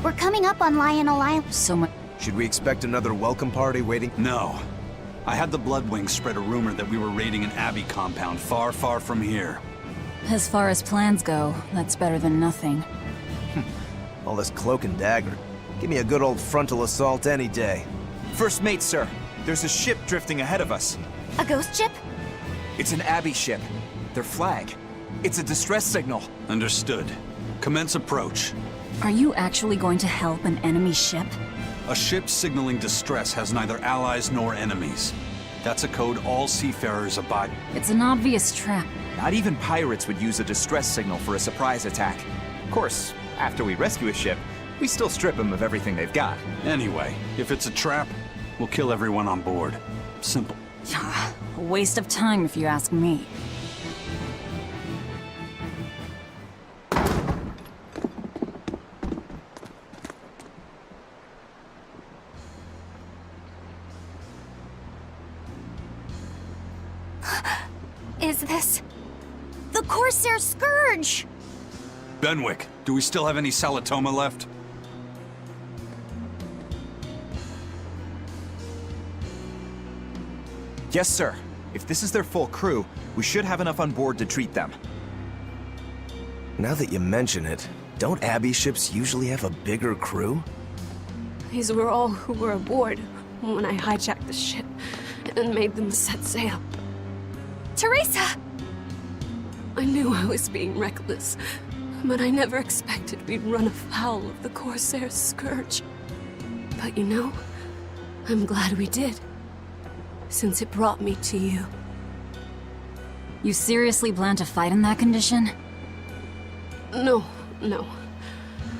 We're coming up on Lionel Island. So much. Should we expect another welcome party waiting? No. I had the Bloodwings spread a rumor that we were raiding an Abbey compound far, far from here. As far as plans go, that's better than nothing. All this cloak and dagger. Give me a good old frontal assault any day. First mate, sir. There's a ship drifting ahead of us. A ghost ship? It's an Abbey ship. Their flag. It's a distress signal. Understood. Commence approach. Are you actually going to help an enemy ship? A ship signaling distress has neither allies nor enemies. That's a code all seafarers abide. It's an obvious trap. Not even pirates would use a distress signal for a surprise attack. Of course, after we rescue a ship, we still strip them of everything they've got. Anyway, if it's a trap, we'll kill everyone on board. Simple. A waste of time if you ask me. Is this... the Corsair Scourge? Benwick, do we still have any Salatoma left? Yes, sir. If this is their full crew, we should have enough on board to treat them. Now that you mention it, don't Abbey ships usually have a bigger crew? These were all who were aboard when I hijacked the ship and made them set sail. Teresa! I knew I was being reckless, but I never expected we'd run afoul of the Corsair's Scourge. But you know, I'm glad we did, since it brought me to you. You seriously plan to fight in that condition? No.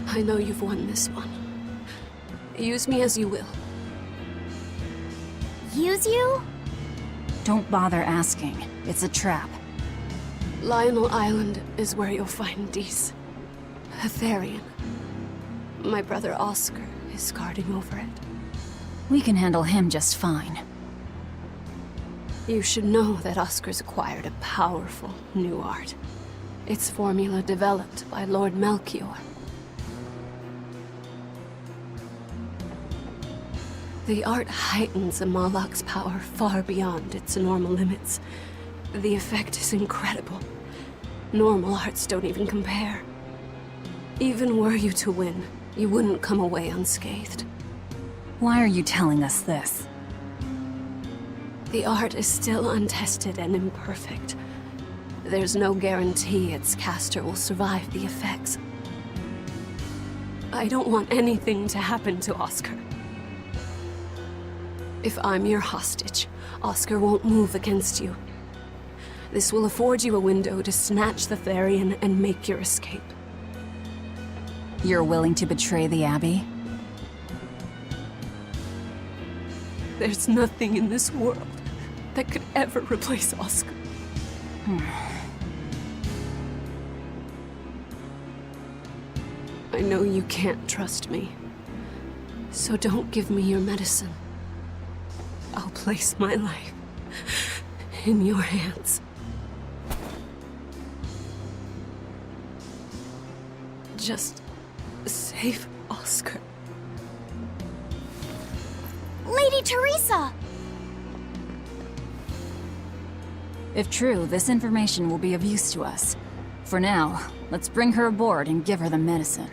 I know you've won this one. Use me as you will. Use you? Don't bother asking. It's a trap. Lionel Island is where you'll find Dees. Aetherian. My brother Oscar is guarding over it. We can handle him just fine. You should know that Oscar's acquired a powerful new art. Its formula developed by Lord Melchior. The art heightens a Moloch's power far beyond its normal limits. The effect is incredible. Normal arts don't even compare. Even were you to win, you wouldn't come away unscathed. Why are you telling us this? The art is still untested and imperfect. There's no guarantee its caster will survive the effects. I don't want anything to happen to Oscar. If I'm your hostage, Oscar won't move against you. This will afford you a window to snatch the Therian and make your escape. You're willing to betray the Abbey? There's nothing in this world that could ever replace Oscar. I know you can't trust me, so don't give me your medicine. I'll place my life in your hands. Just save Oscar. Lady Teresa! If true, this information will be of use to us. For now, let's bring her aboard and give her the medicine.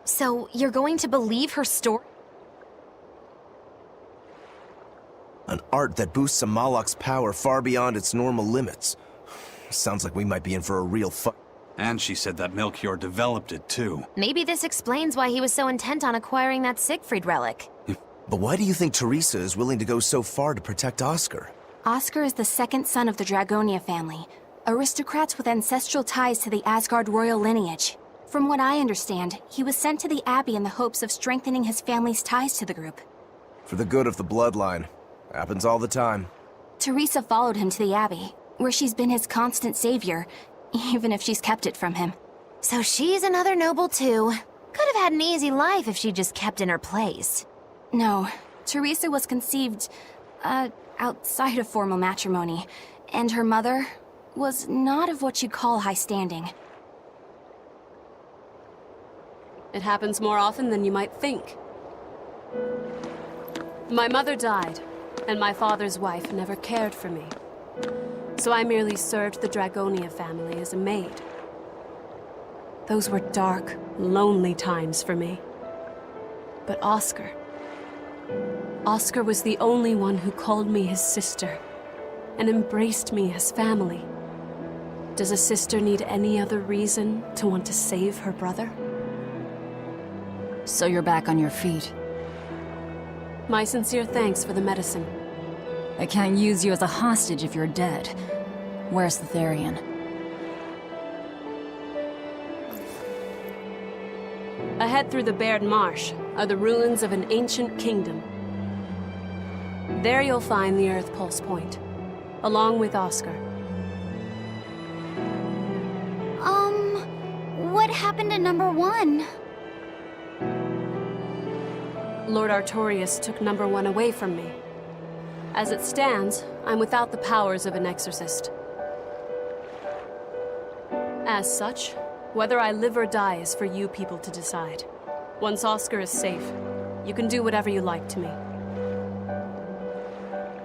So, you're going to believe her story? An art that boosts a Moloch's power far beyond its normal limits. Sounds like we might be in for a real fight. And she said that Melchior developed it too. Maybe this explains why he was so intent on acquiring that Siegfried relic. But why do you think Teresa is willing to go so far to protect Oscar? Oscar is the second son of the Dragonia family, aristocrats with ancestral ties to the Asgard royal lineage. From what I understand, he was sent to the Abbey in the hopes of strengthening his family's ties to the group. For the good of the bloodline. Happens all the time. Teresa followed him to the Abbey, where she's been his constant savior, even if she's kept it from him. So she's another noble too. Could have had an easy life if she just kept in her place. No, Teresa was conceived, outside of formal matrimony, and her mother was not of what you'd call high standing. It happens more often than you might think. My mother died, and my father's wife never cared for me. So I merely served the Dragonia family as a maid. Those were dark, lonely times for me. But Oscar was the only one who called me his sister, and embraced me as family. Does a sister need any other reason to want to save her brother? So you're back on your feet. My sincere thanks for the medicine. I can't use you as a hostage if you're dead. Where's the Therian? Ahead through the Baird Marsh are the ruins of an ancient kingdom. There you'll find the Earth Pulse Point, along with Oscar. What happened to number 1? Lord Artorius took number 1 away from me. As it stands, I'm without the powers of an exorcist. As such, whether I live or die is for you people to decide. Once Oscar is safe, you can do whatever you like to me.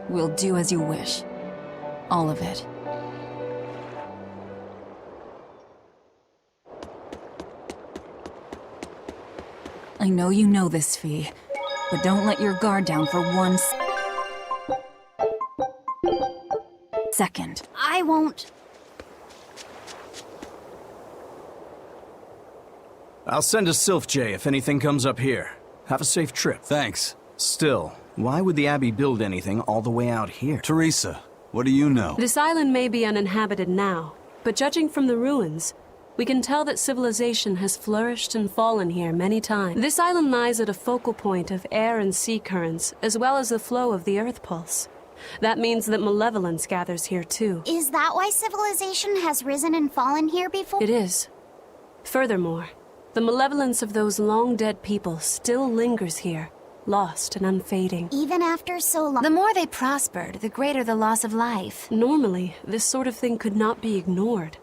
We'll do as you wish. All of it. I know you know this, Fee, but don't let your guard down for 1 second. I won't. I'll send a Sylph J if anything comes up here. Have a safe trip. Thanks. Still, why would the Abbey build anything all the way out here? Teresa, what do you know? This island may be uninhabited now, but judging from the ruins, we can tell that civilization has flourished and fallen here many times. This island lies at a focal point of air and sea currents, as well as the flow of the Earth Pulse. That means that malevolence gathers here too. Is that why civilization has risen and fallen here before? It is. Furthermore, the malevolence of those long-dead people still lingers here, lost and unfading. Even after so long. The more they prospered, the greater the loss of life. Normally, this sort of thing could not be ignored.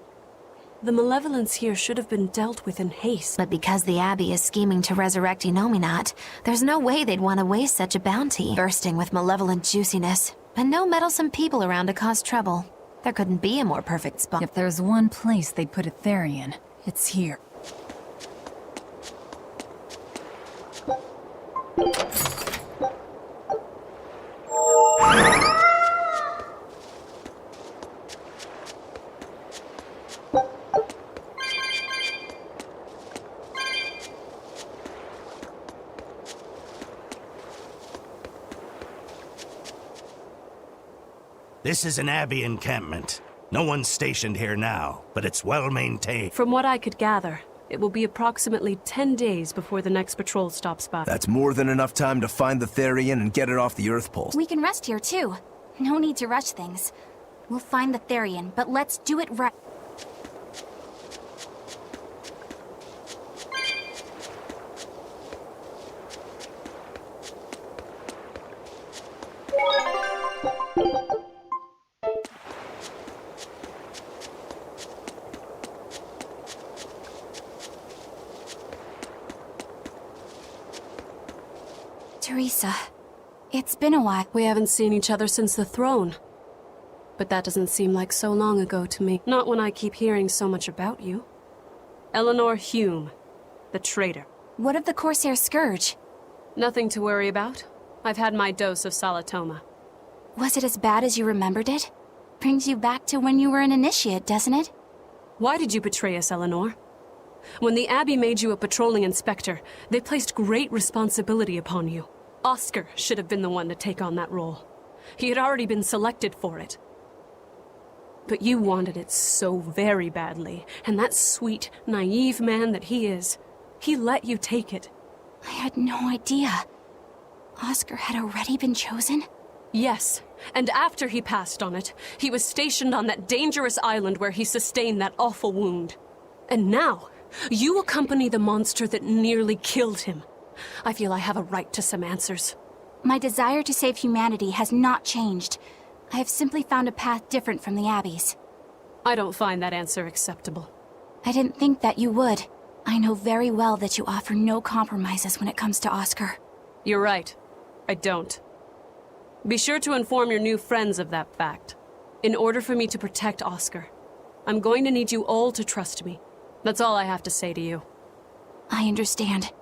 The malevolence here should have been dealt with in haste. But because the Abbey is scheming to resurrect Enominat, there's no way they'd want to waste such a bounty. Bursting with malevolent juiciness, and no meddlesome people around to cause trouble. There couldn't be a more perfect spot. If there's one place they'd put a Therian, it's here. This is an Abbey encampment. No one's stationed here now, but it's well maintained. From what I could gather, it will be approximately 10 days before the next patrol stops by. That's more than enough time to find the Therian and get it off the Earth Pulse. We can rest here too. No need to rush things. We'll find the Therian, but let's do it right. Teresa, it's been a while. We haven't seen each other since the throne. But that doesn't seem like so long ago to me. Not when I keep hearing so much about you. Eleanor Hume, the traitor. What of the Corsair Scourge? Nothing to worry about. I've had my dose of Salatoma. Was it as bad as you remembered it? Brings you back to when you were an initiate, doesn't it? Why did you betray us, Eleanor? When the Abbey made you a patrolling inspector, they placed great responsibility upon you. Oscar should have been the one to take on that role. He had already been selected for it. But you wanted it so very badly, and that sweet, naive man that he is, he let you take it. I had no idea. Oscar had already been chosen? Yes, and after he passed on it, he was stationed on that dangerous island where he sustained that awful wound. And now, you accompany the monster that nearly killed him. I feel I have a right to some answers. My desire to save humanity has not changed. I have simply found a path different from the Abbey's. I don't find that answer acceptable. I didn't think that you would. I know very well that you offer no compromises when it comes to Oscar. You're right. I don't. Be sure to inform your new friends of that fact. In order for me to protect Oscar, I'm going to need you all to trust me. That's all I have to say to you. I understand.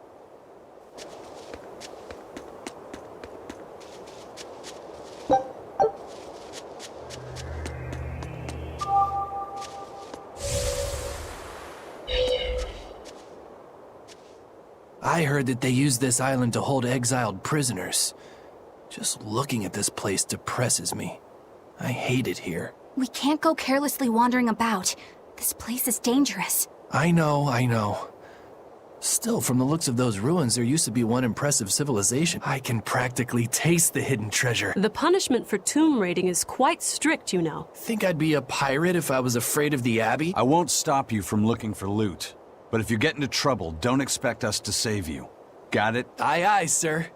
I heard that they use this island to hold exiled prisoners. Just looking at this place depresses me. I hate it here. We can't go carelessly wandering about. This place is dangerous. I know. Still, from the looks of those ruins, there used to be one impressive civilization. I can practically taste the hidden treasure. The punishment for tomb raiding is quite strict, you know. Think I'd be a pirate if I was afraid of the Abbey? I won't stop you from looking for loot. But if you get into trouble, don't expect us to save you. Got it? Aye, aye, sir.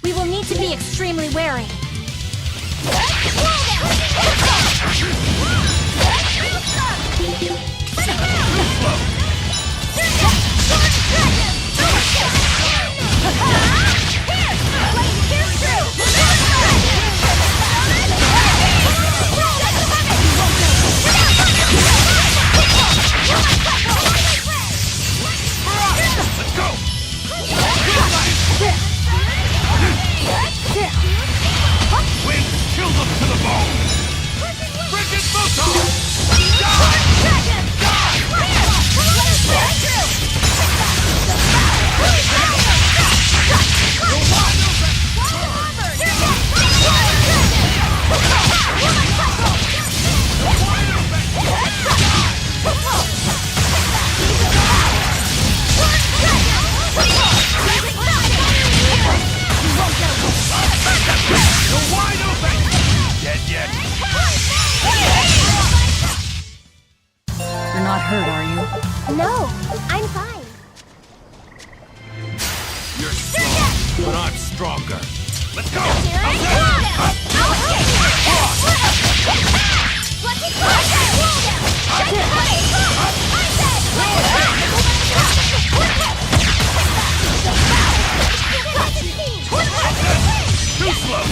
We will need to be extremely wary. You're not hurt, are you? No, I'm fine. You're strong, but I'm stronger. Let's go! Too slow!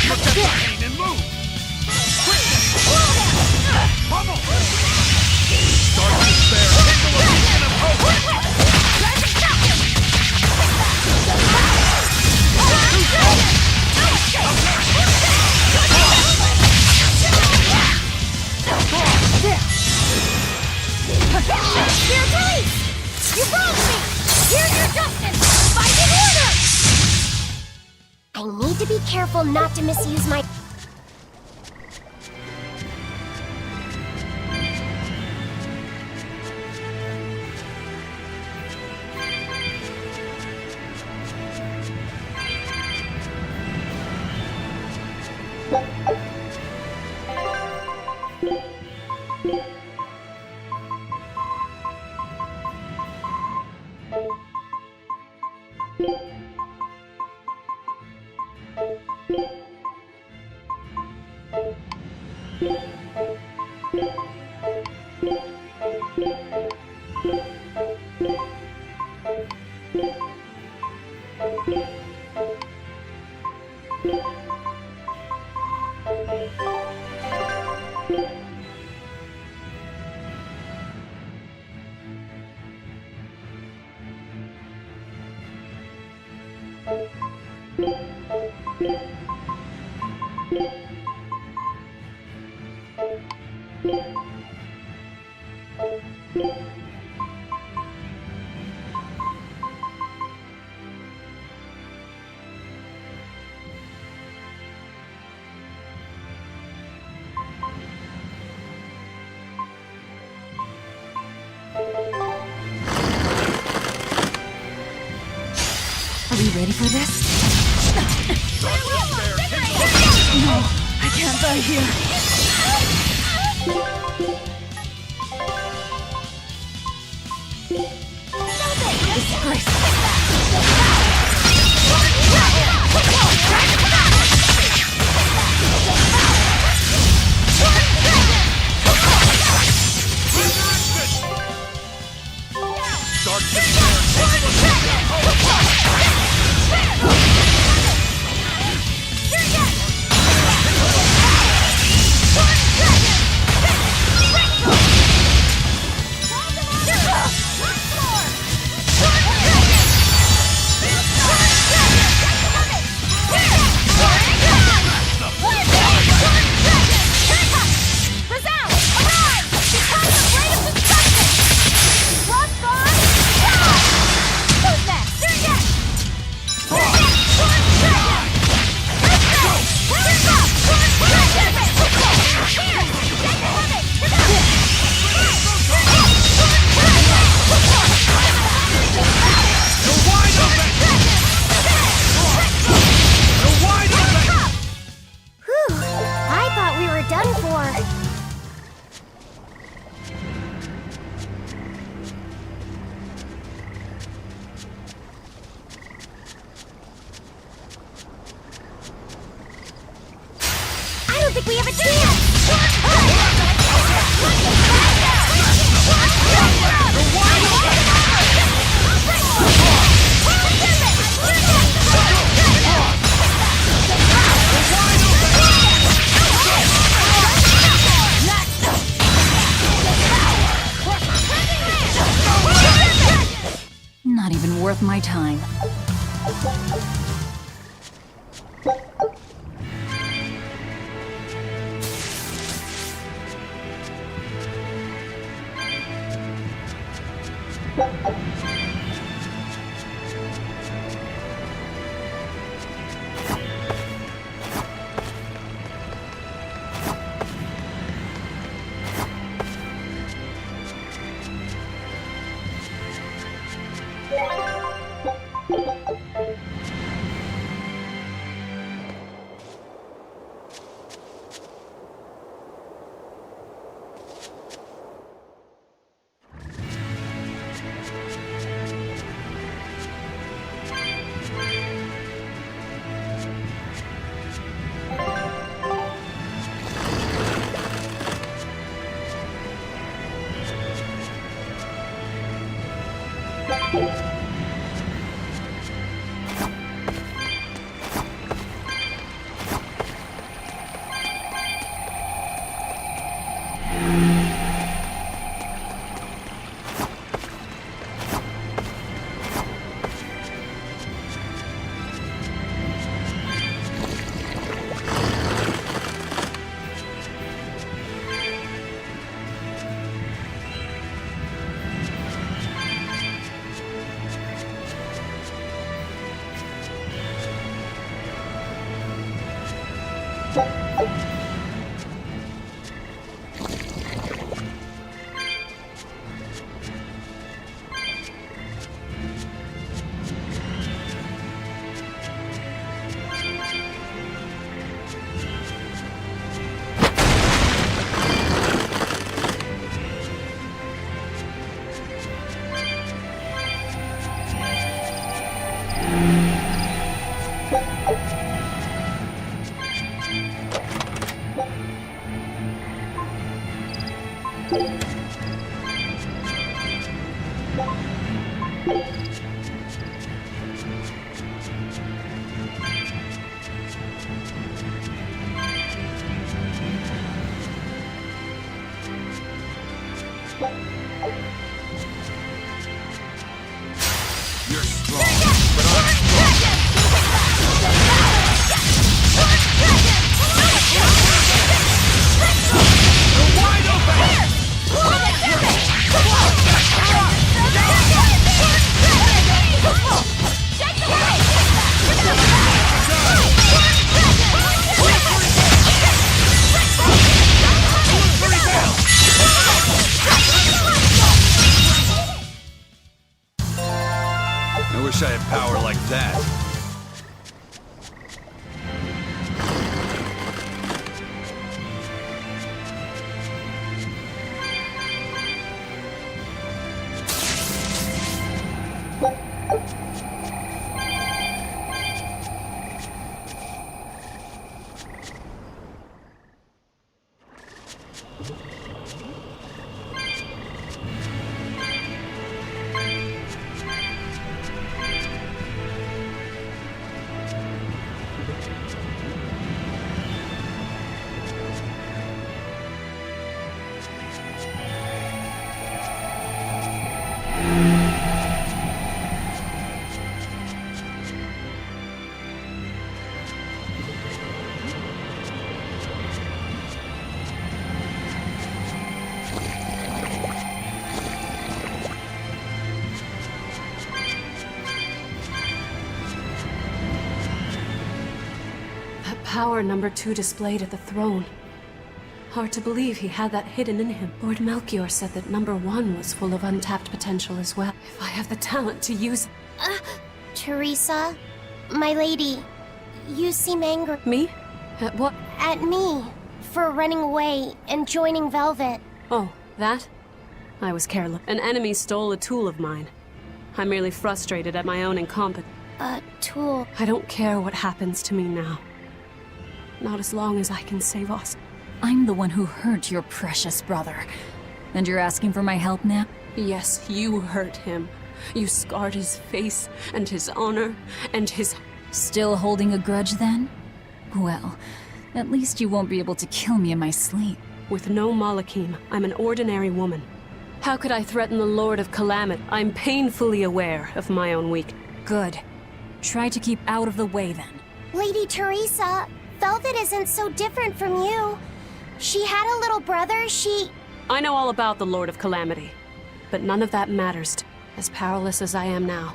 Look at the pain and move! Pummel! Start to spare, kindle a beacon of hope! You wronged me! Here's your justice! Fight in order! I need to be careful not to misuse my... Are we ready for this? No, I can't die here. Not even worth my time. I wish I had power like that. Power number 2 displayed at the throne. Hard to believe he had that hidden in him. Lord Melchior said that number 1 was full of untapped potential as well. If I have the talent to use it. Teresa, my lady, you seem angry. Me? At what? At me, for running away and joining Velvet. Oh, that? I was careless. An enemy stole a tool of mine. I'm merely frustrated at my own incompetence. A tool? I don't care what happens to me now. Not as long as I can save us. I'm the one who hurt your precious brother. And you're asking for my help now? Yes, you hurt him. You scarred his face, and his honor, and his... Still holding a grudge then? Well, at least you won't be able to kill me in my sleep. With no Malachim, I'm an ordinary woman. How could I threaten the Lord of Calamity? I'm painfully aware of my own weakness. Good. Try to keep out of the way then. Lady Teresa, Velvet isn't so different from you. She had a little brother, I know all about the Lord of Calamity, but none of that matters. As powerless as I am now,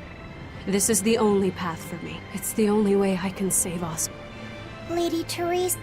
this is the only path for me. It's the only way I can save us. Lady Teresa...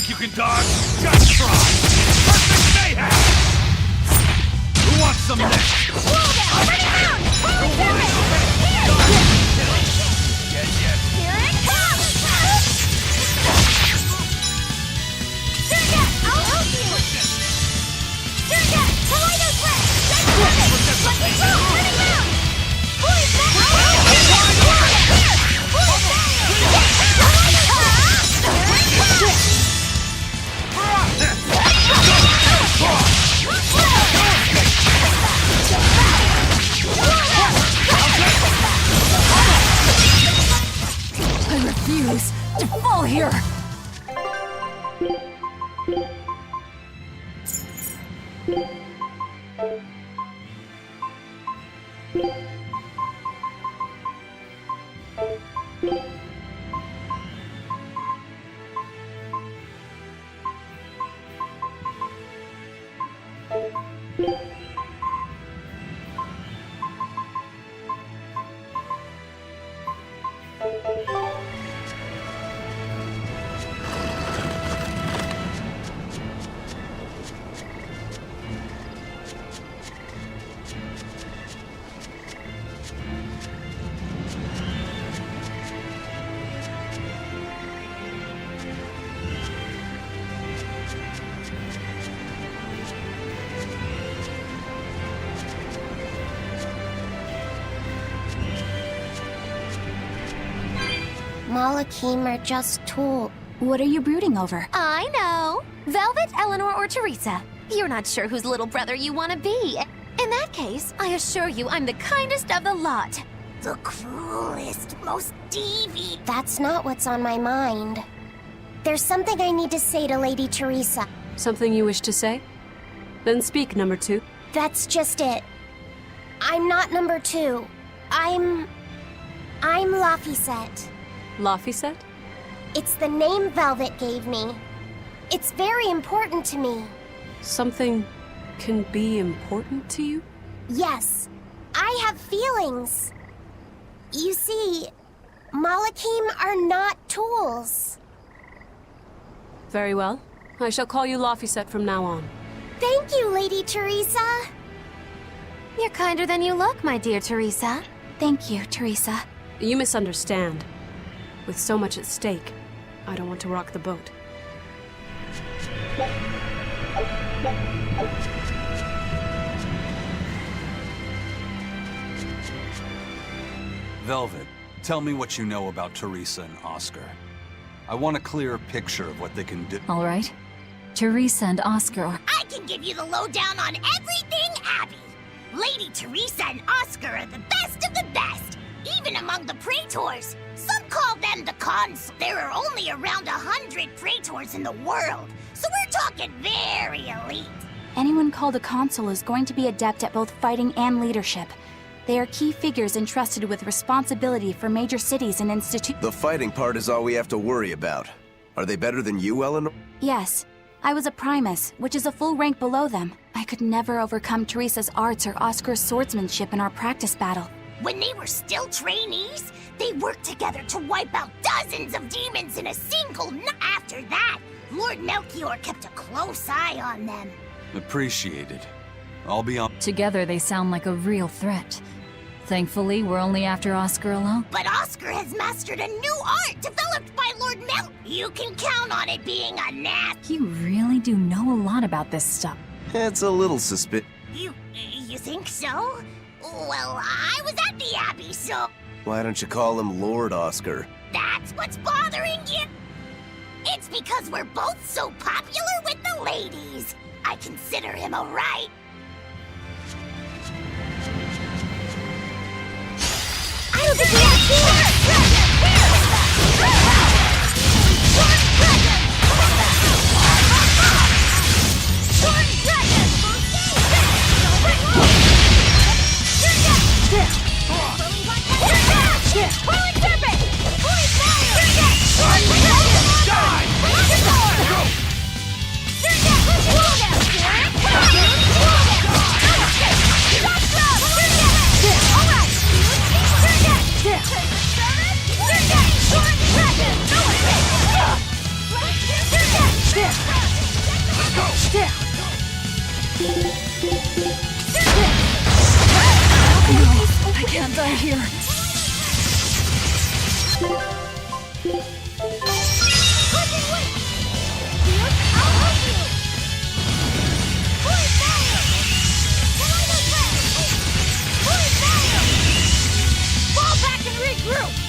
you can dodge? Just try! Perfect mayhem! Who wants some next? Here it comes! Surya, I'll help you! Surya, Kaleido Slam! Let me go! Turning around! Boys, back! Boys, I refuse to fall here! Malakim are just tools. What are you brooding over? I know. Velvet, Eleanor, or Teresa. You're not sure whose little brother you want to be. In that case, I assure you I'm the kindest of the lot. The cruelest, most deviant. That's not what's on my mind. There's something I need to say to Lady Teresa. Something you wish to say? Then speak, number 2. That's just it. I'm not number 2. I'm Laphicet. Laphicet? It's the name Velvet gave me. It's very important to me. Something can be important to you? Yes, I have feelings. You see, Malakim are not tools. Very well. I shall call you Laphicet from now on. Thank you, Lady Teresa. You're kinder than you look, my dear Teresa. Thank you, Teresa. You misunderstand. With so much at stake, I don't want to rock the boat. Velvet, tell me what you know about Teresa and Oscar. I want a clearer picture of what they can do. All right. Teresa and Oscar are... I can give you the lowdown on everything Abby. Lady Teresa and Oscar are the best of the best, even among the praetors. Some call them the cons. There are only around 100 praetors in the world, so we're talking very elite. Anyone called a consul is going to be adept at both fighting and leadership. They are key figures entrusted with responsibility for major cities and institutions. The fighting part is all we have to worry about. Are they better than you, Eleanor? Yes. I was a primus, which is a full rank below them. I could never overcome Teresa's arts or Oscar's swordsmanship in our practice battle. When they were still trainees, they worked together to wipe out dozens of demons in a single night. After that, Lord Melchior kept a close eye on them. Appreciated. I'll be on. Together they sound like a real threat. Thankfully, we're only after Oscar alone. But Oscar has mastered a new art developed by Lord Mel. You can count on it being a nat. You really do know a lot about this stuff. It's a little suspicious. You think so? Well, I was at the Abbey, so... Why don't you call him Lord Oscar? That's what's bothering you? It's because we're both so popular with the ladies. I consider him a right. I don't think we have I can't die here. Fall back and regroup!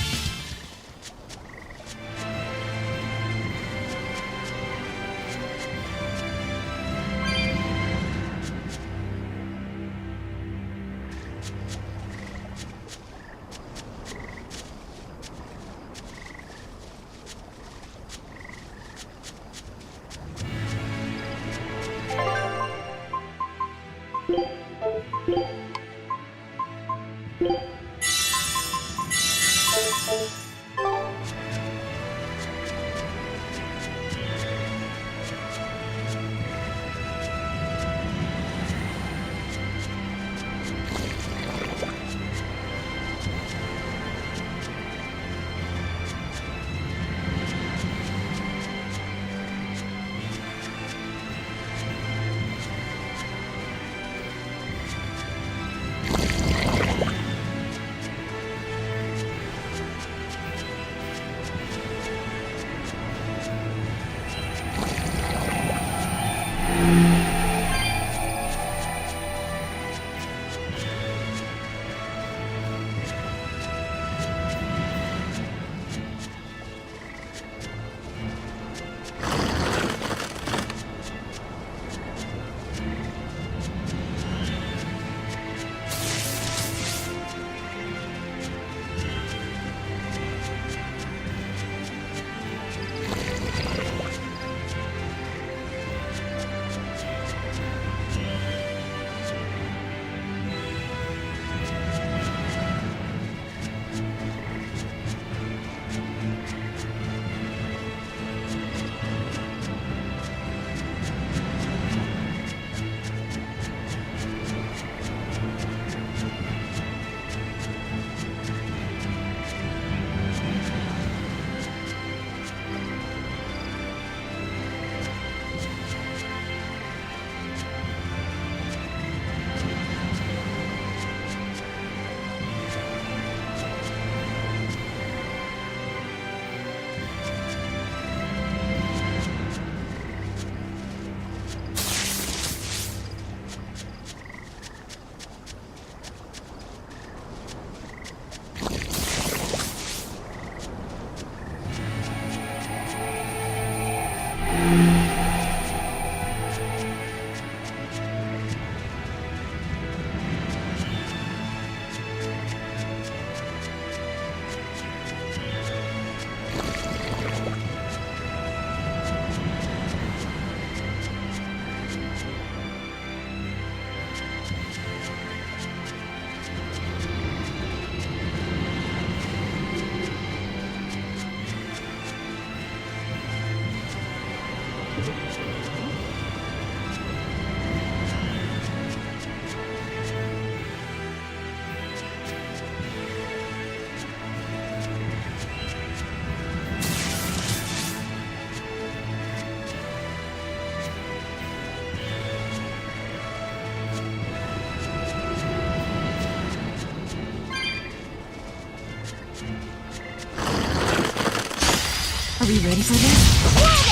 Are we ready for this?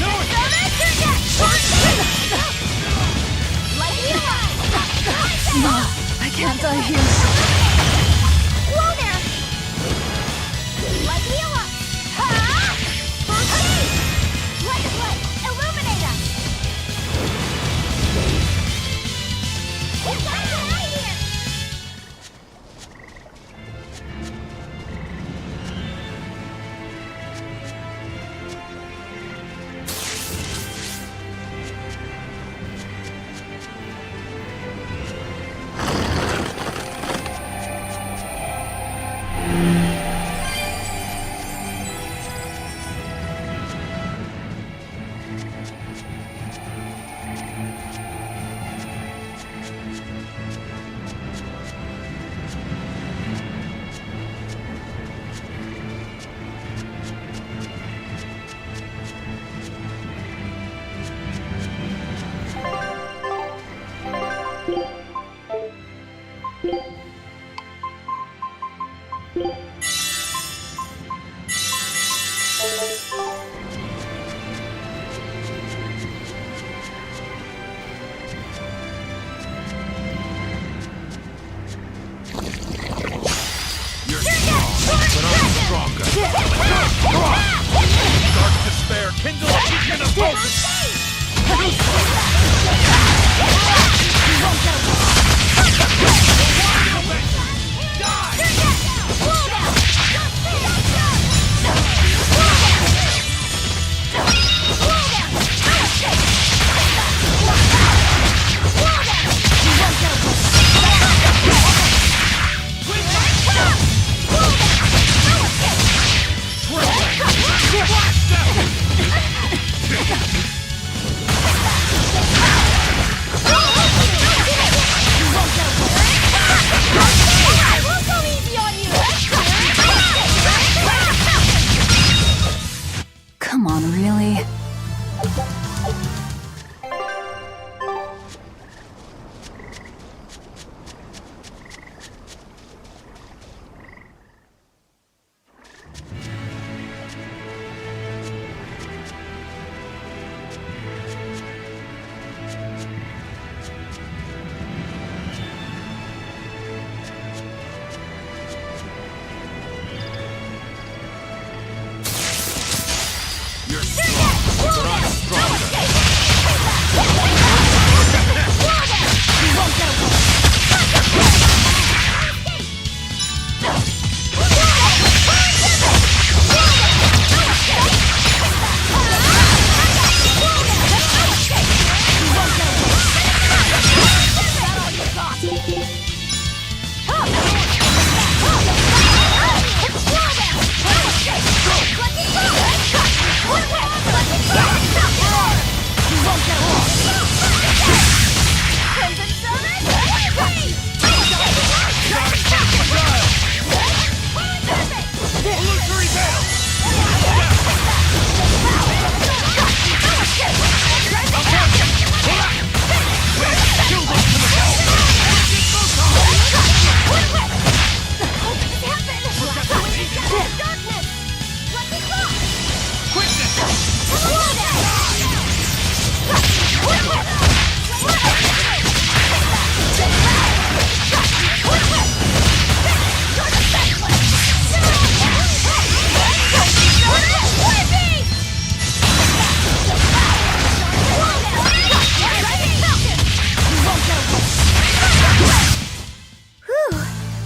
No! Come on, really? You're strong, but I'm stronger.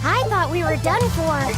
I thought we were done for.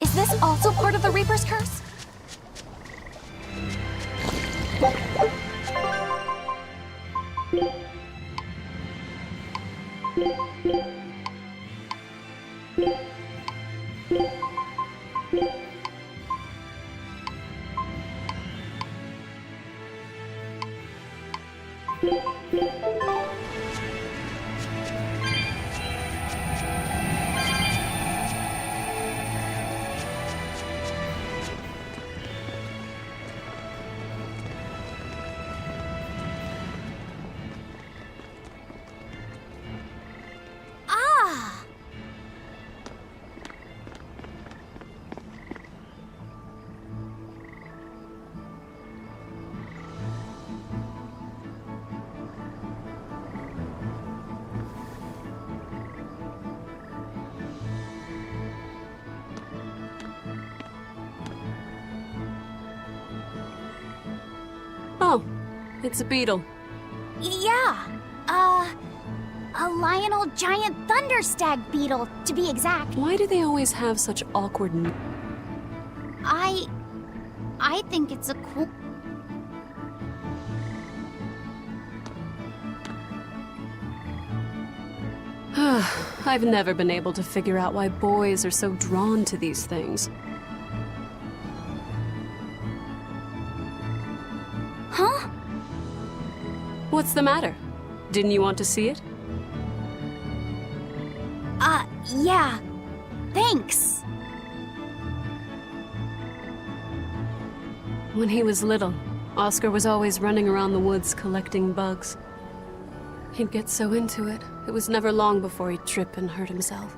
Is this also part of the Reaper's curse? Oh, it's a beetle. Yeah, a lionel giant thunderstag beetle, to be exact. Why do they always have such awkward I think it's a cool... I've never been able to figure out why boys are so drawn to these things. Huh? What's the matter? Didn't you want to see it? Yeah. Thanks. When he was little, Oscar was always running around the woods collecting bugs. He'd get so into it, it was never long before he'd trip and hurt himself.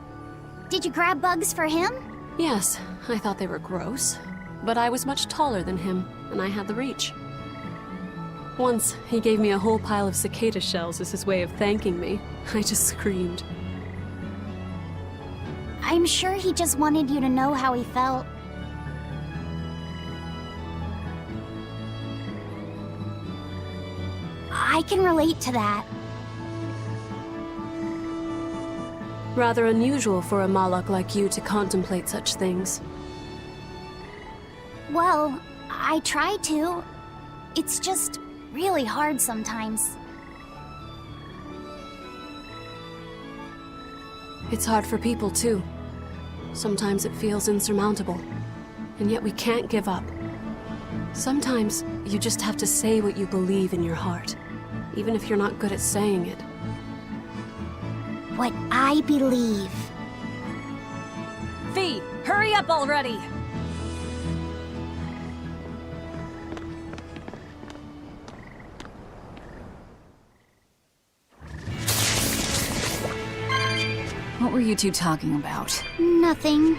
Did you grab bugs for him? Yes, I thought they were gross, but I was much taller than him, and I had the reach. Once, he gave me a whole pile of cicada shells as his way of thanking me. I just screamed. I'm sure he just wanted you to know how he felt. I can relate to that. Rather unusual for a Malak like you to contemplate such things. Well, I try to. It's just really hard sometimes. It's hard for people too. Sometimes it feels insurmountable. And yet we can't give up. Sometimes you just have to say what you believe in your heart, even if you're not good at saying it. What I believe. V, hurry up already! What were you two talking about? Nothing.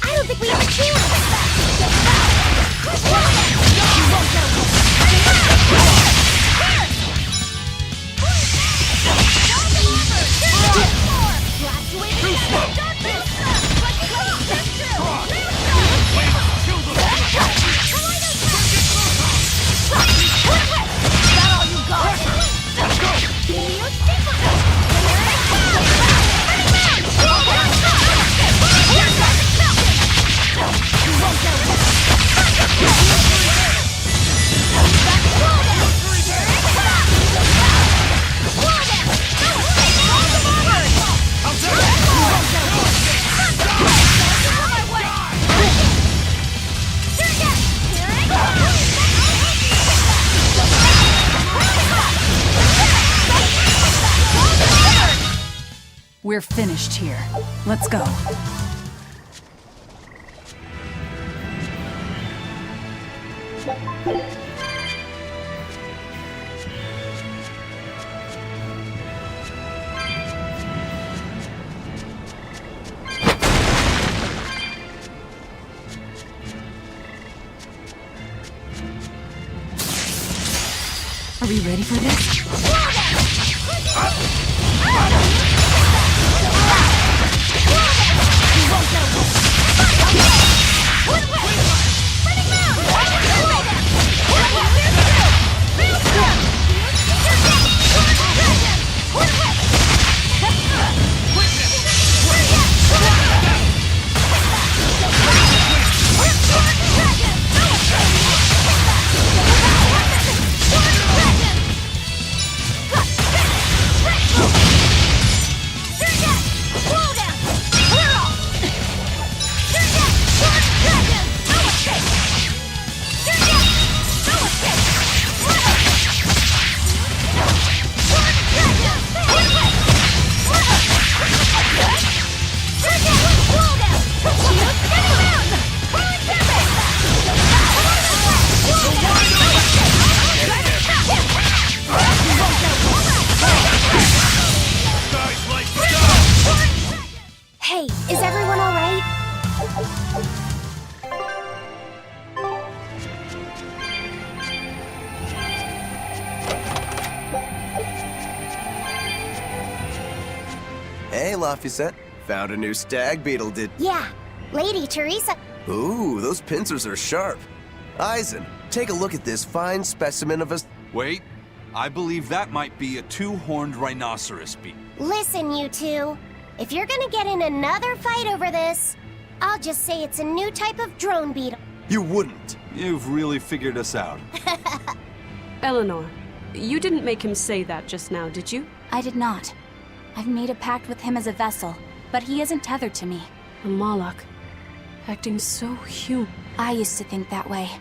I don't think we ever do We're finished here. Let's go. Are we ready for this? Hey, is everyone all right? Hey, Laphicet. Found a new stag beetle, did... Yeah, Lady Teresa. Ooh, those pincers are sharp. Eisen, take a look at this fine specimen of a... Wait, I believe that might be a two-horned rhinoceros beak. Listen, you two. If you're gonna get in another fight over this, I'll just say it's a new type of drone beetle. You wouldn't. You've really figured us out. Eleanor, you didn't make him say that just now, did you? I did not. I've made a pact with him as a vessel, but he isn't tethered to me. A Malak. Acting so human. I used to think that way.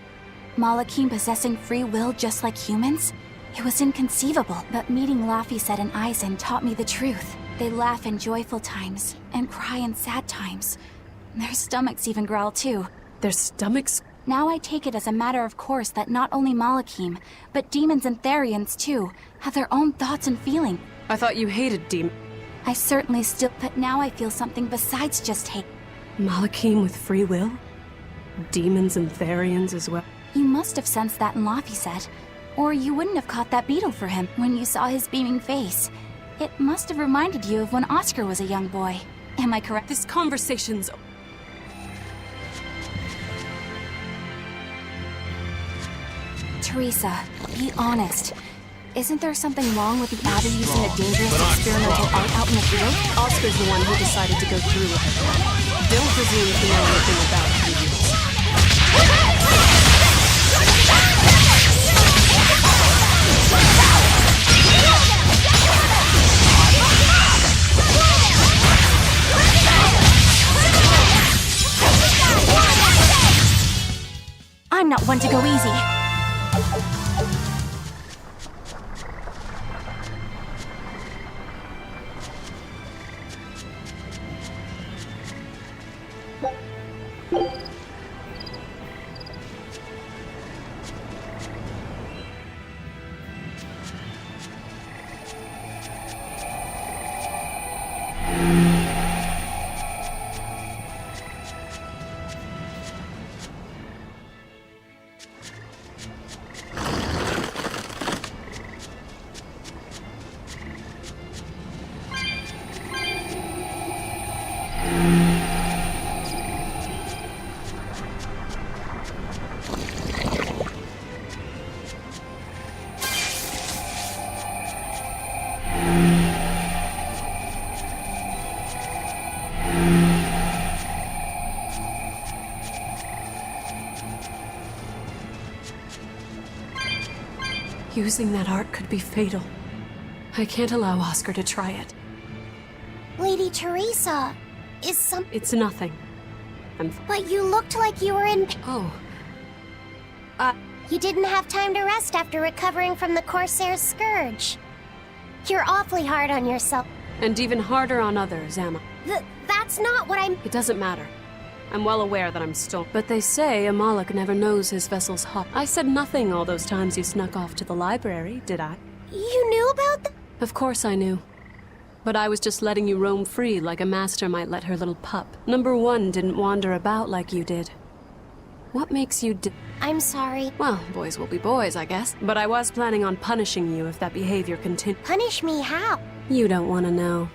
Malakim possessing free will just like humans? It was inconceivable, but meeting Laphicet and Eisen taught me the truth. They laugh in joyful times, and cry in sad times. Their stomachs even growl too. Their stomachs Now I take it as a matter of course that not only Malakim, but demons and Therians too, have their own thoughts and feelings. I thought you hated demons. I certainly still, but now I feel something besides just hate. Malakim with free will? Demons and Therians as well? You must have sensed that in Laphicet, or you wouldn't have caught that beetle for him when you saw his beaming face. It must have reminded you of when Oscar was a young boy. Am I correct? This conversation's... Teresa, be honest. Isn't there something wrong with the Abbey using a dangerous experimental art out in the field? Oscar's the one who decided to go through with it. Don't presume to know anything about it. I'm not one to go easy. Using that art could be fatal. I can't allow Oscar to try it. Lady Teresa, is some... It's nothing. But you looked like you were in... Oh. You didn't have time to rest after recovering from the Corsair's scourge. You're awfully hard on yourself. And even harder on others, am I? That's not what I'm... It doesn't matter. I'm well aware that I'm still... But they say a Malak never knows his vessel's hot. I said nothing all those times you snuck off to the library, did I? You knew about that? Of course I knew. But I was just letting you roam free like a master might let her little pup. Number one didn't wander about like you did. What makes you I'm sorry. Well, boys will be boys, I guess. But I was planning on punishing you if that behavior continued. Punish me how? You don't want to know.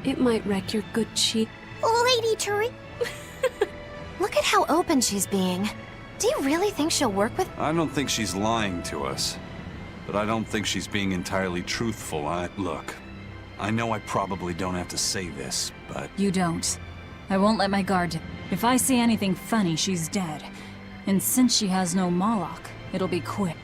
It might wreck your good cheek. Lady Teresa... Look at how open she's being. Do you really think she'll work with... I don't think she's lying to us. But I don't think she's being entirely truthful. Look, I know I probably don't have to say this, but... You don't. I won't let my guard down. If I see anything funny, she's dead. And since she has no Moloch, it'll be quick.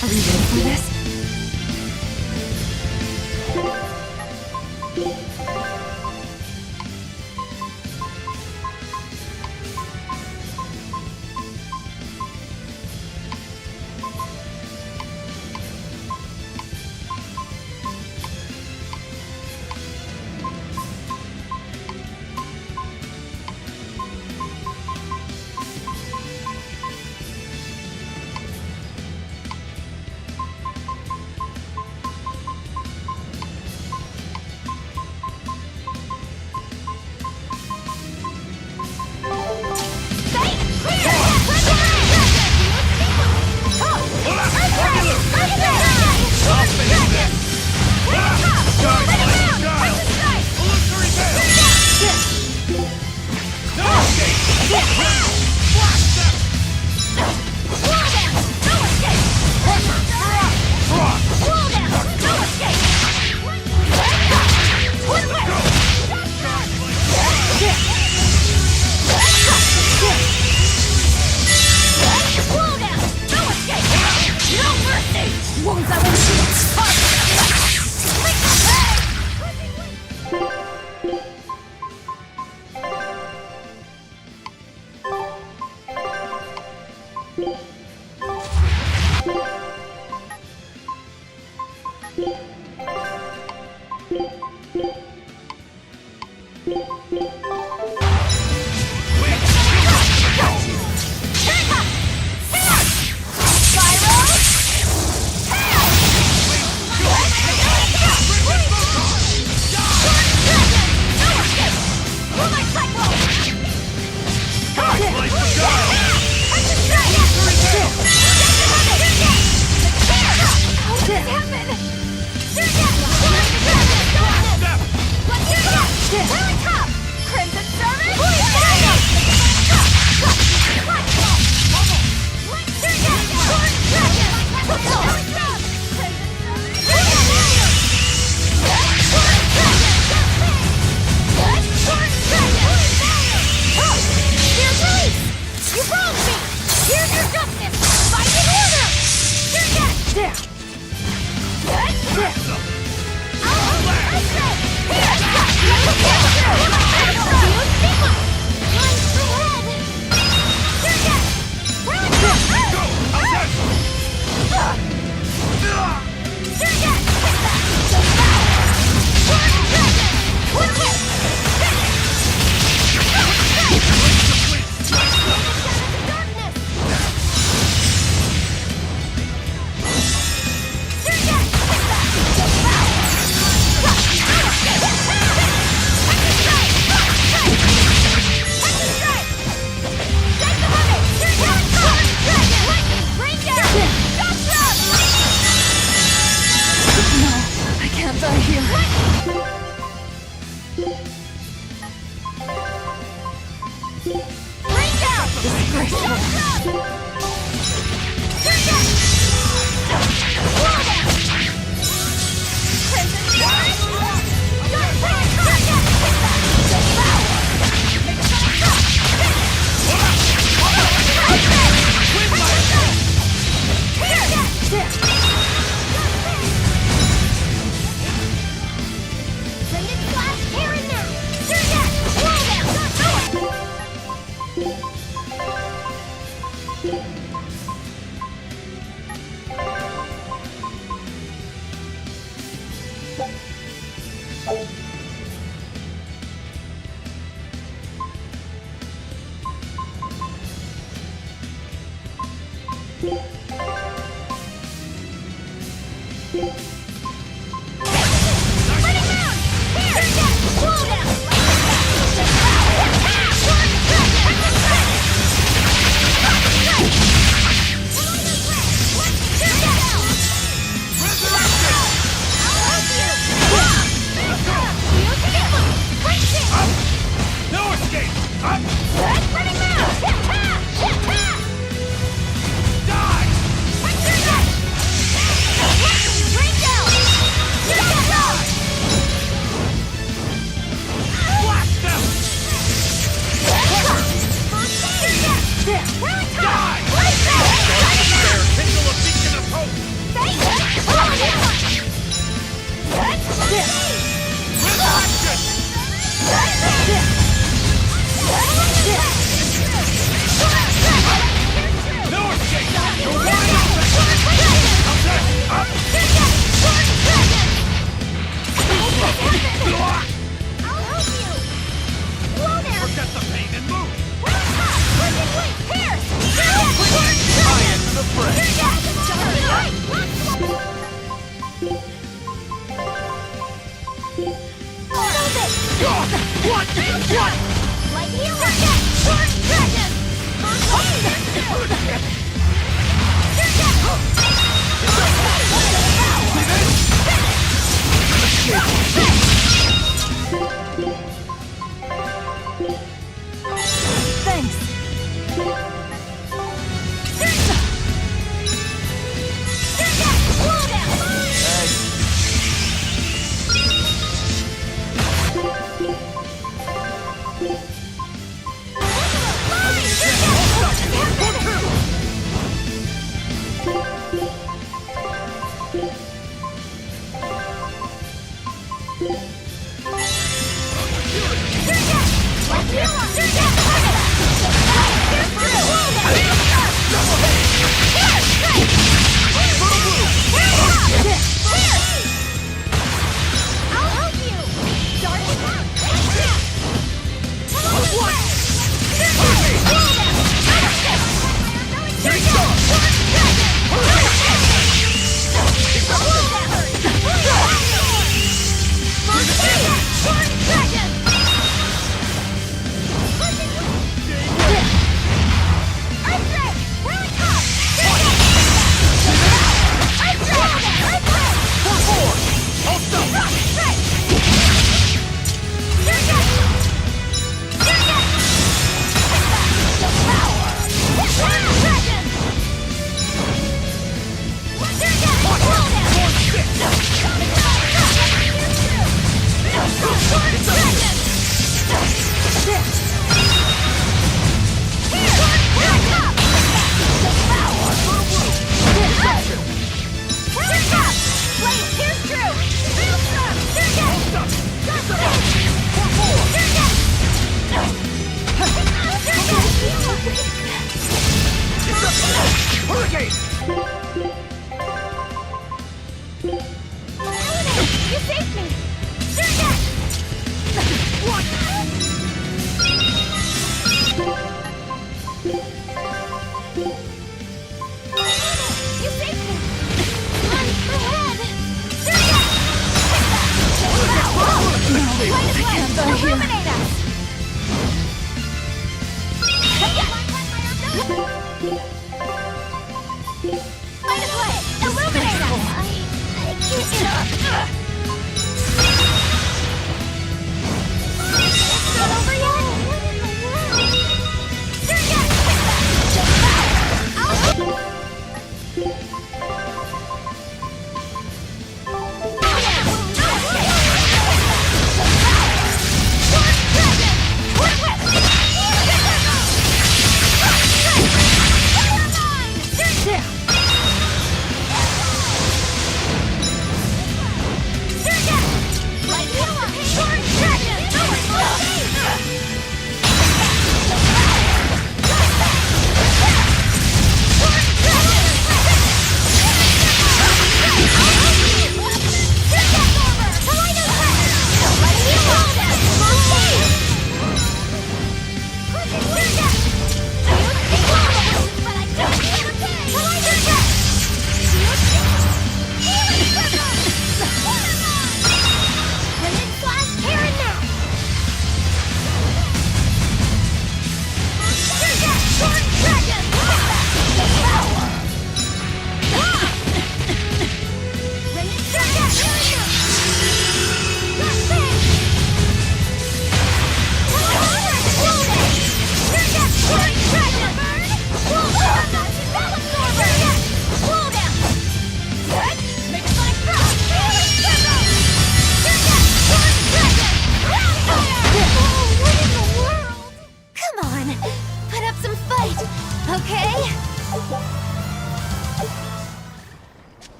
Are we ready for this?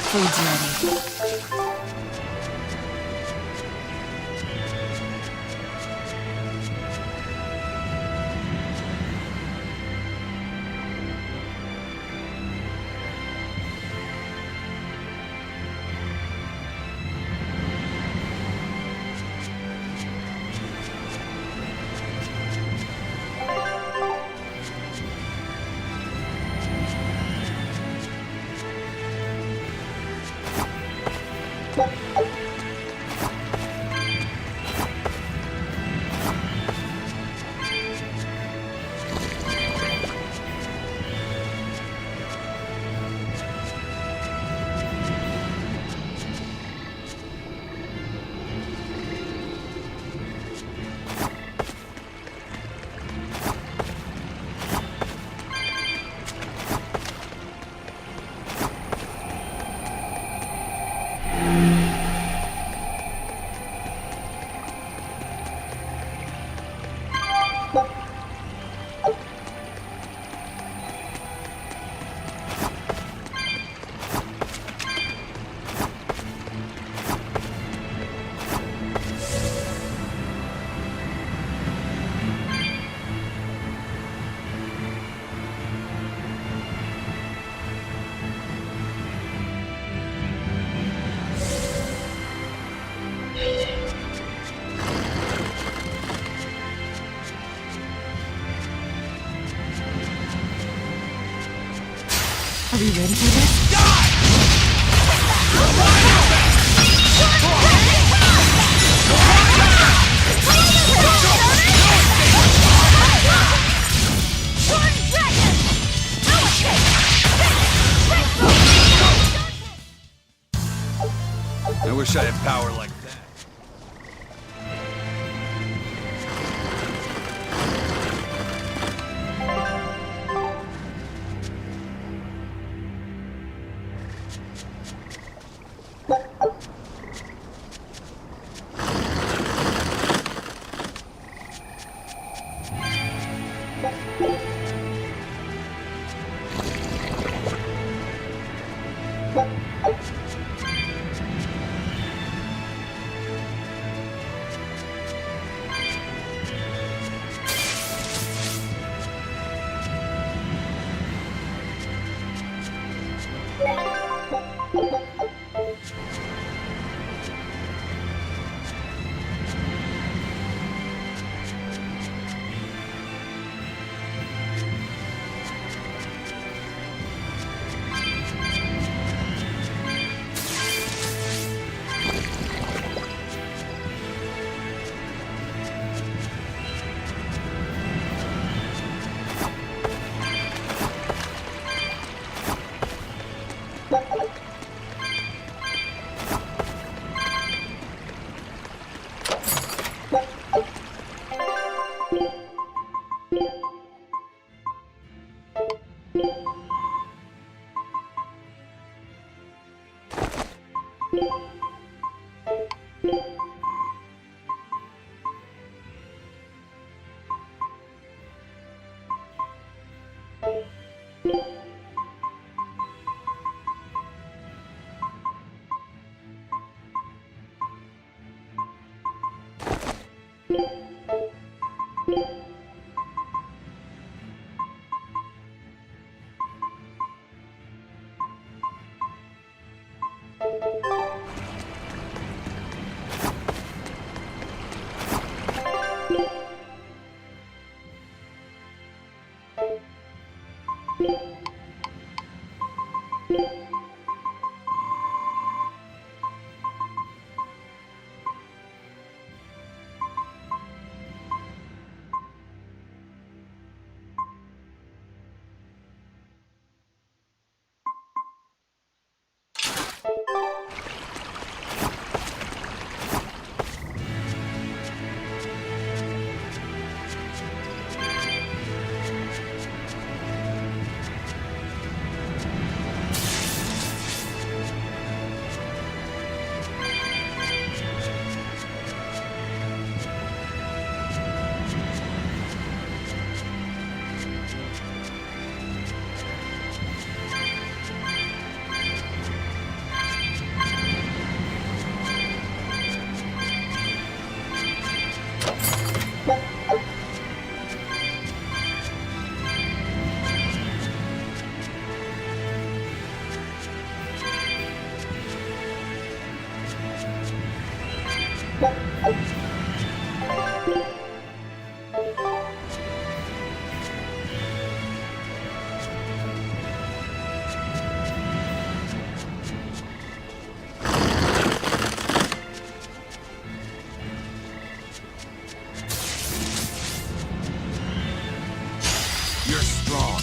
Food's ready. Are we ready for this? I wish I had power like that. You're strong.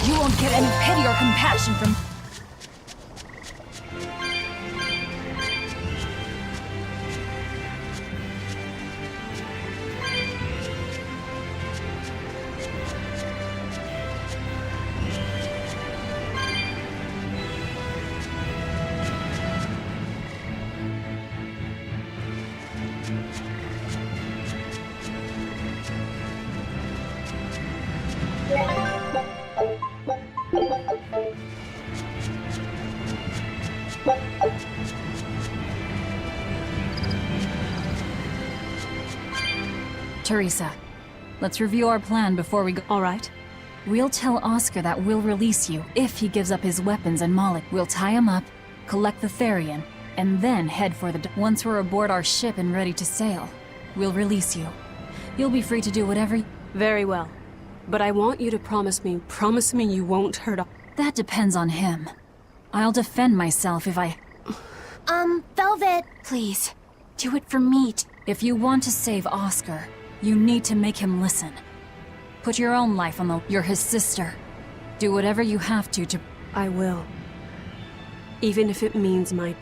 You won't get any pity or compassion from... Teresa, let's review our plan before we go. All right. We'll tell Oscar that we'll release you if he gives up his weapons and Moloch. We'll tie him up, collect the Therian, and then head for the... Once we're aboard our ship and ready to sail, we'll release you. You'll be free to do whatever... Very well. But I want you to promise me you won't hurt... That depends on him. I'll defend myself if I... Velvet! Please, do it for me. If you want to save Oscar, you need to make him listen. Put your own life on the... You're his sister. Do whatever you have to... I will. Even if it means my...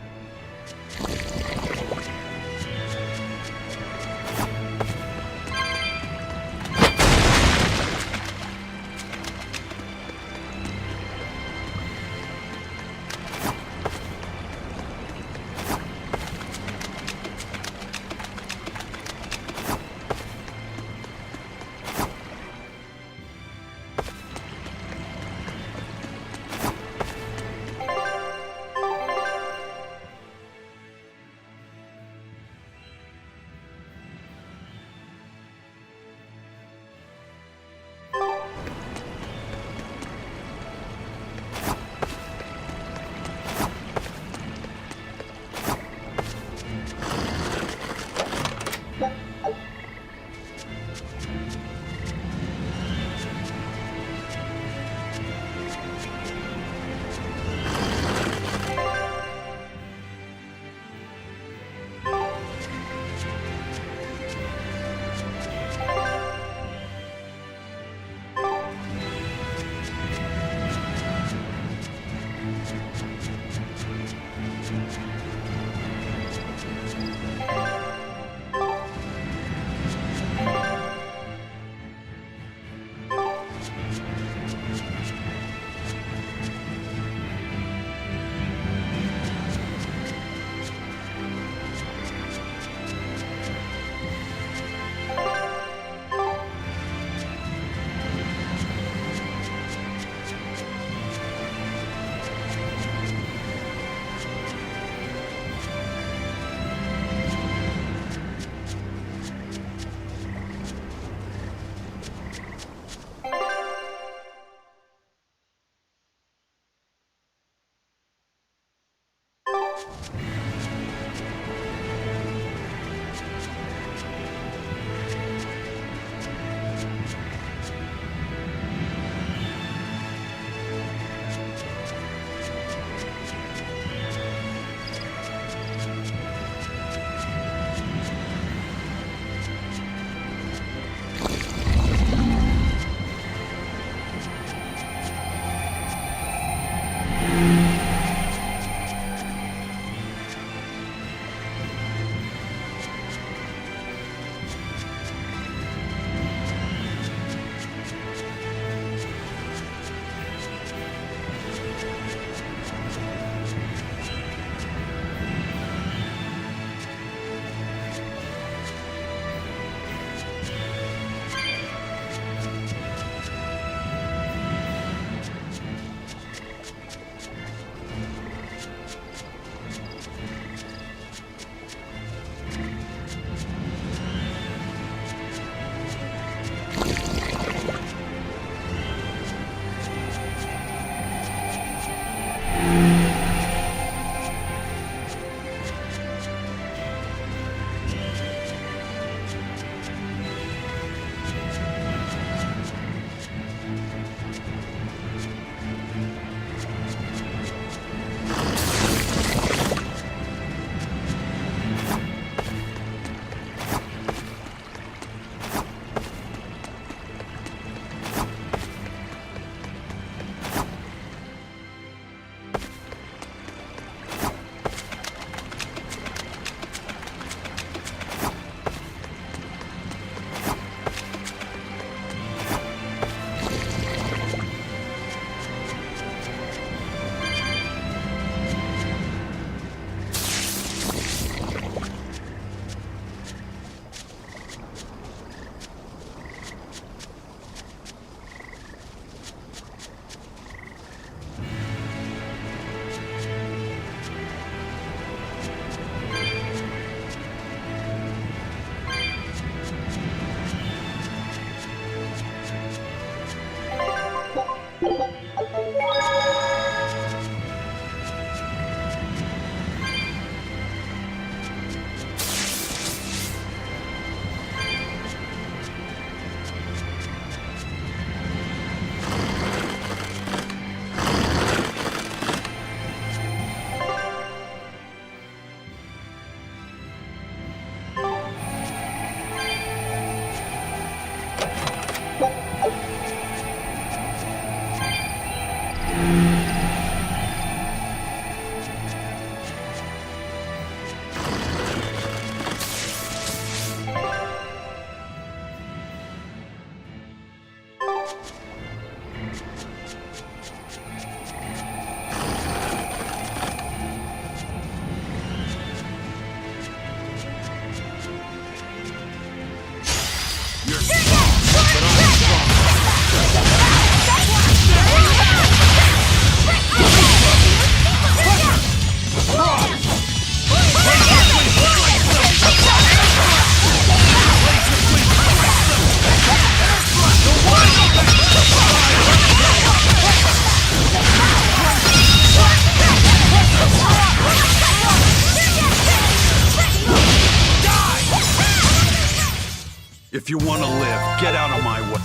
If you want to live, get out of my way.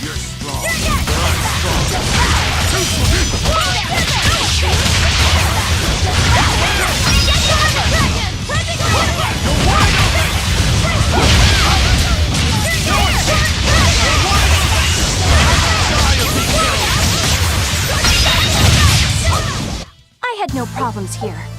You're strong, but I'm strong. problem's here.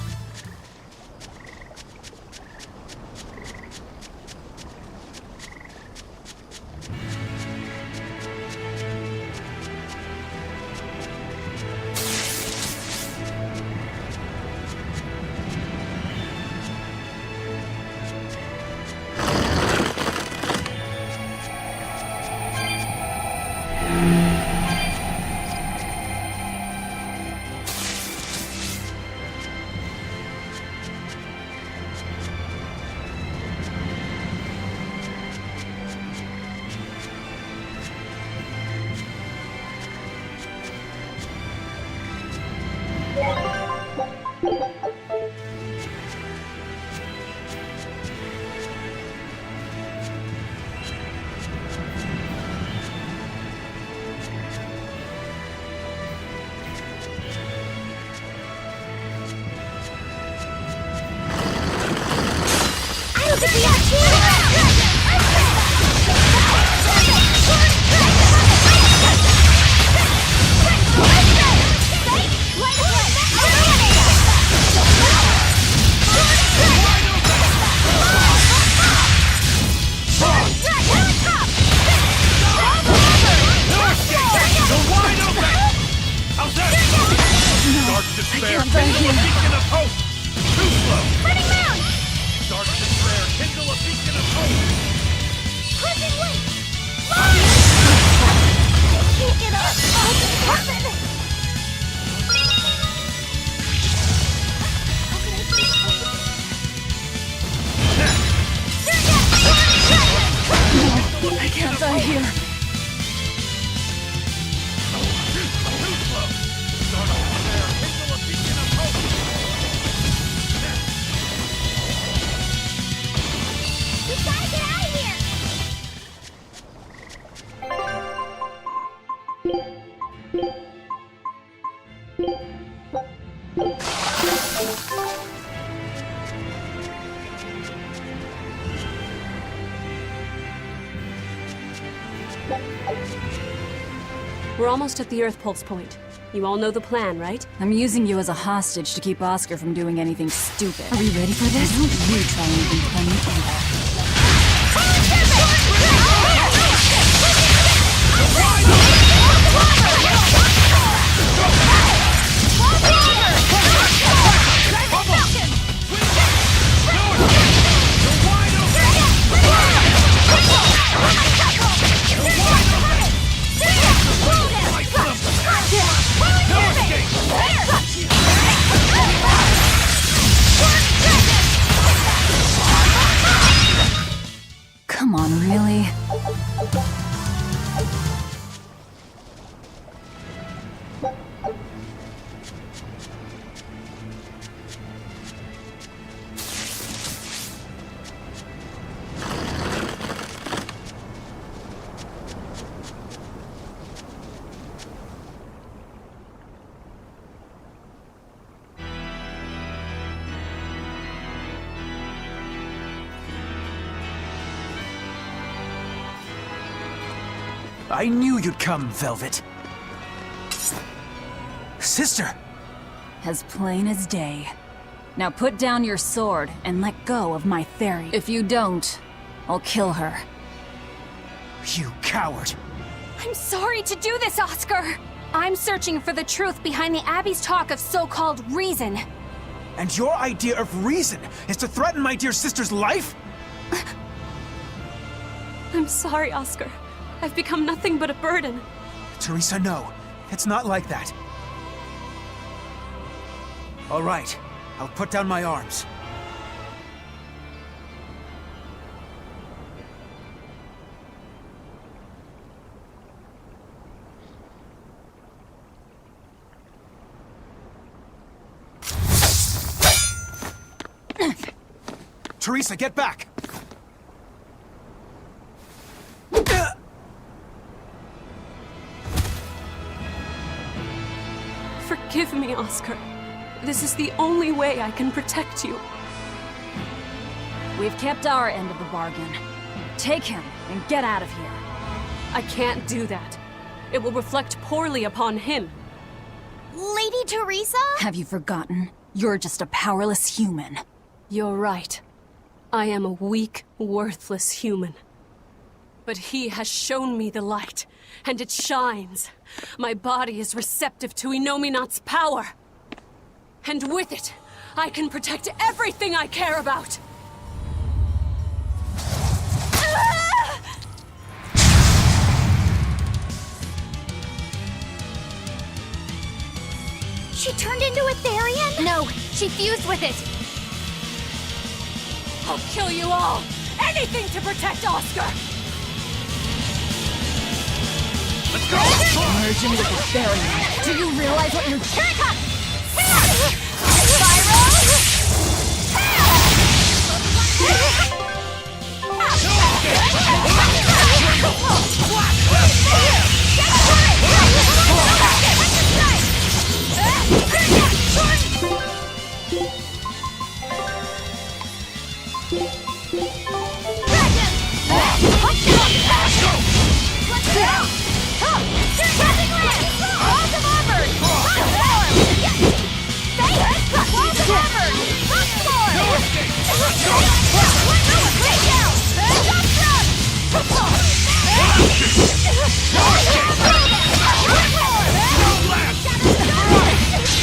We're almost at the Earth Pulse point. You all know the plan, right? I'm using you as a hostage to keep Oscar from doing anything stupid. Are we ready for this? Don't you try anything funny either. Come on, really? I knew you'd come, Velvet. Sister! As plain as day. Now put down your sword and let go of my theory. If you don't, I'll kill her. You coward! I'm sorry to do this, Oscar! I'm searching for the truth behind the Abbey's talk of so-called reason. And your idea of reason is to threaten my dear sister's life? I'm sorry, Oscar. I've become nothing but a burden. Teresa, no. It's not like that. All right. I'll put down my arms. Teresa, get back! Forgive me, Oscar. This is the only way I can protect you. We've kept our end of the bargain. Take him and get out of here. I can't do that. It will reflect poorly upon him. Lady Teresa? Have you forgotten? You're just a powerless human. You're right. I am a weak, worthless human. But he has shown me the light, and it shines. My body is receptive to Inominat's power. And with it, I can protect everything I care about. She turned into a Therian? No, she fused with it. I'll kill you all! Anything to protect Oscar! Let's go! Merging with the Therian. Do you realize what you're... Here it comes! Spiral!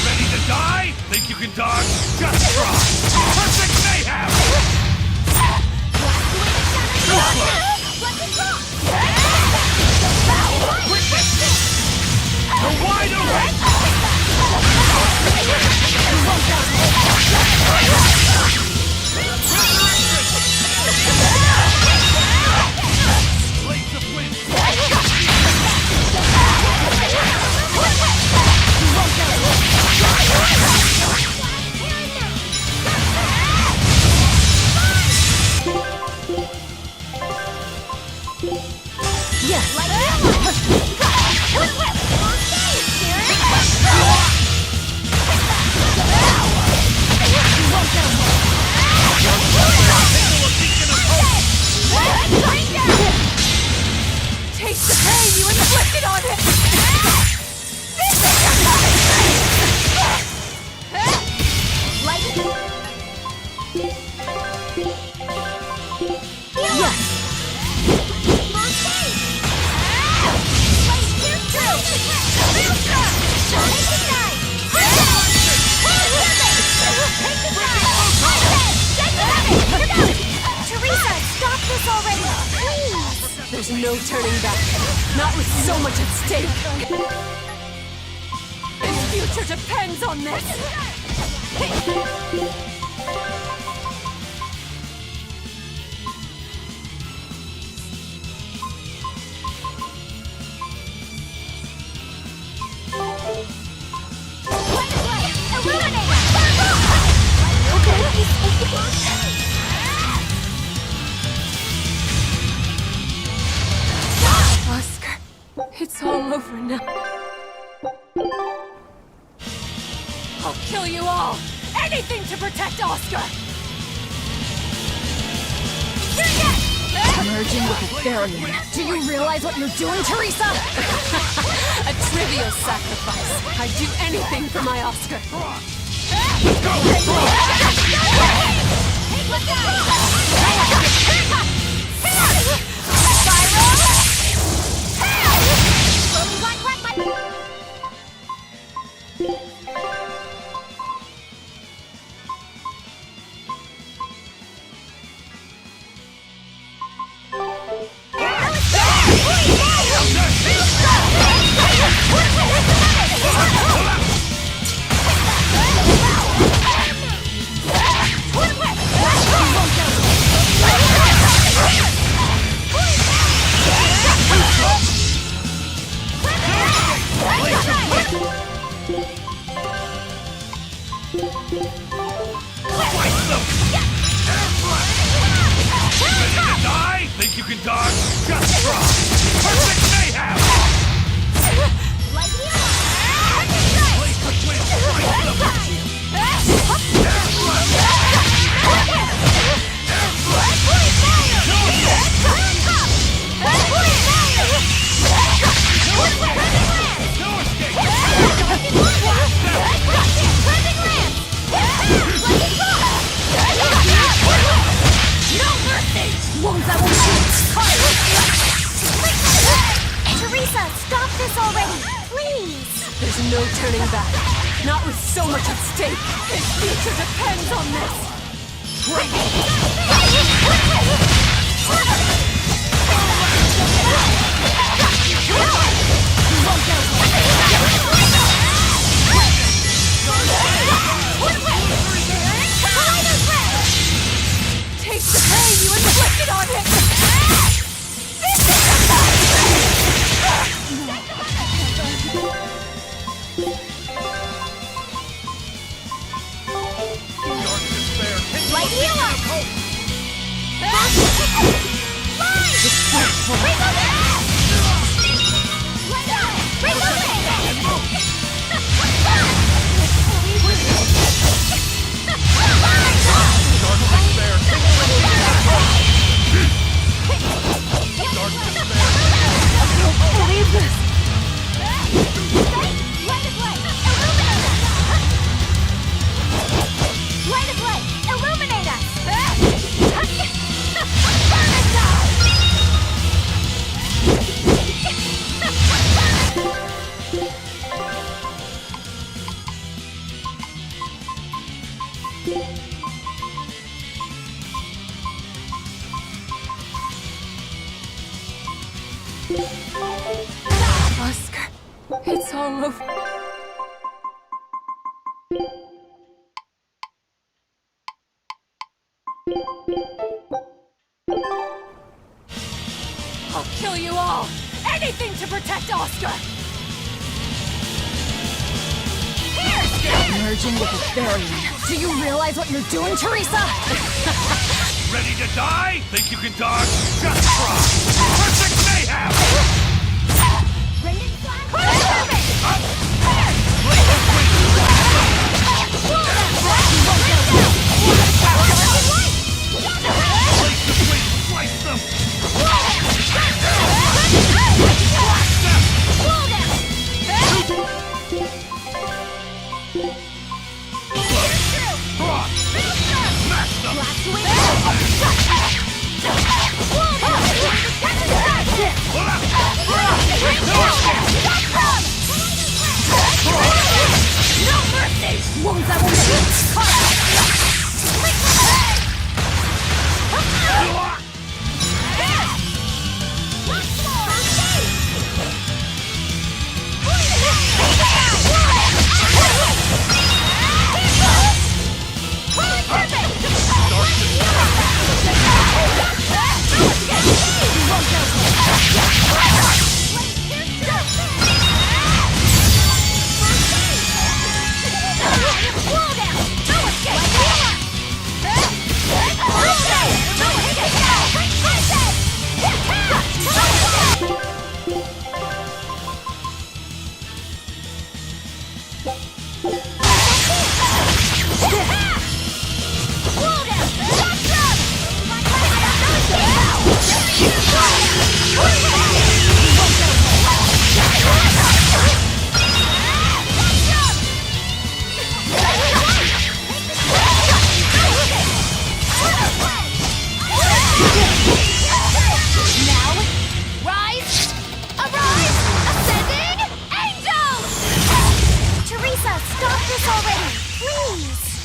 Ready to die? Think you can dodge? Just try! Perfect mayhem! You're wide open! Blades of wind! Taste the pain you inflicted on it! Teresa, stop this already! Please! There's no turning back. Not with so much at stake. His future depends on this! Oscar, it's all over now. I'll kill you all! Anything to protect Oscar! Merging with the Therian. Do you realize what you're doing, Teresa? A trivial sacrifice. I'd do anything for my Oscar. Think you can dodge? Just try! Perfect mayhem! Blades of wind! Strike them! No escape! this already! Please! There's no turning back. Not with so much at stake. His future depends on this. Take the pain you inflicted on him! Light heal up! Believe this! Light of light! Illuminate us! Oscar, it's all over. I'll kill you all! Anything to protect Oscar! Merging with the Therian. Do you realize what you're doing, Teresa? Ready to die? Think you can dodge? Just try! Perfect mayhem! Place the blade, slice them! Smash them!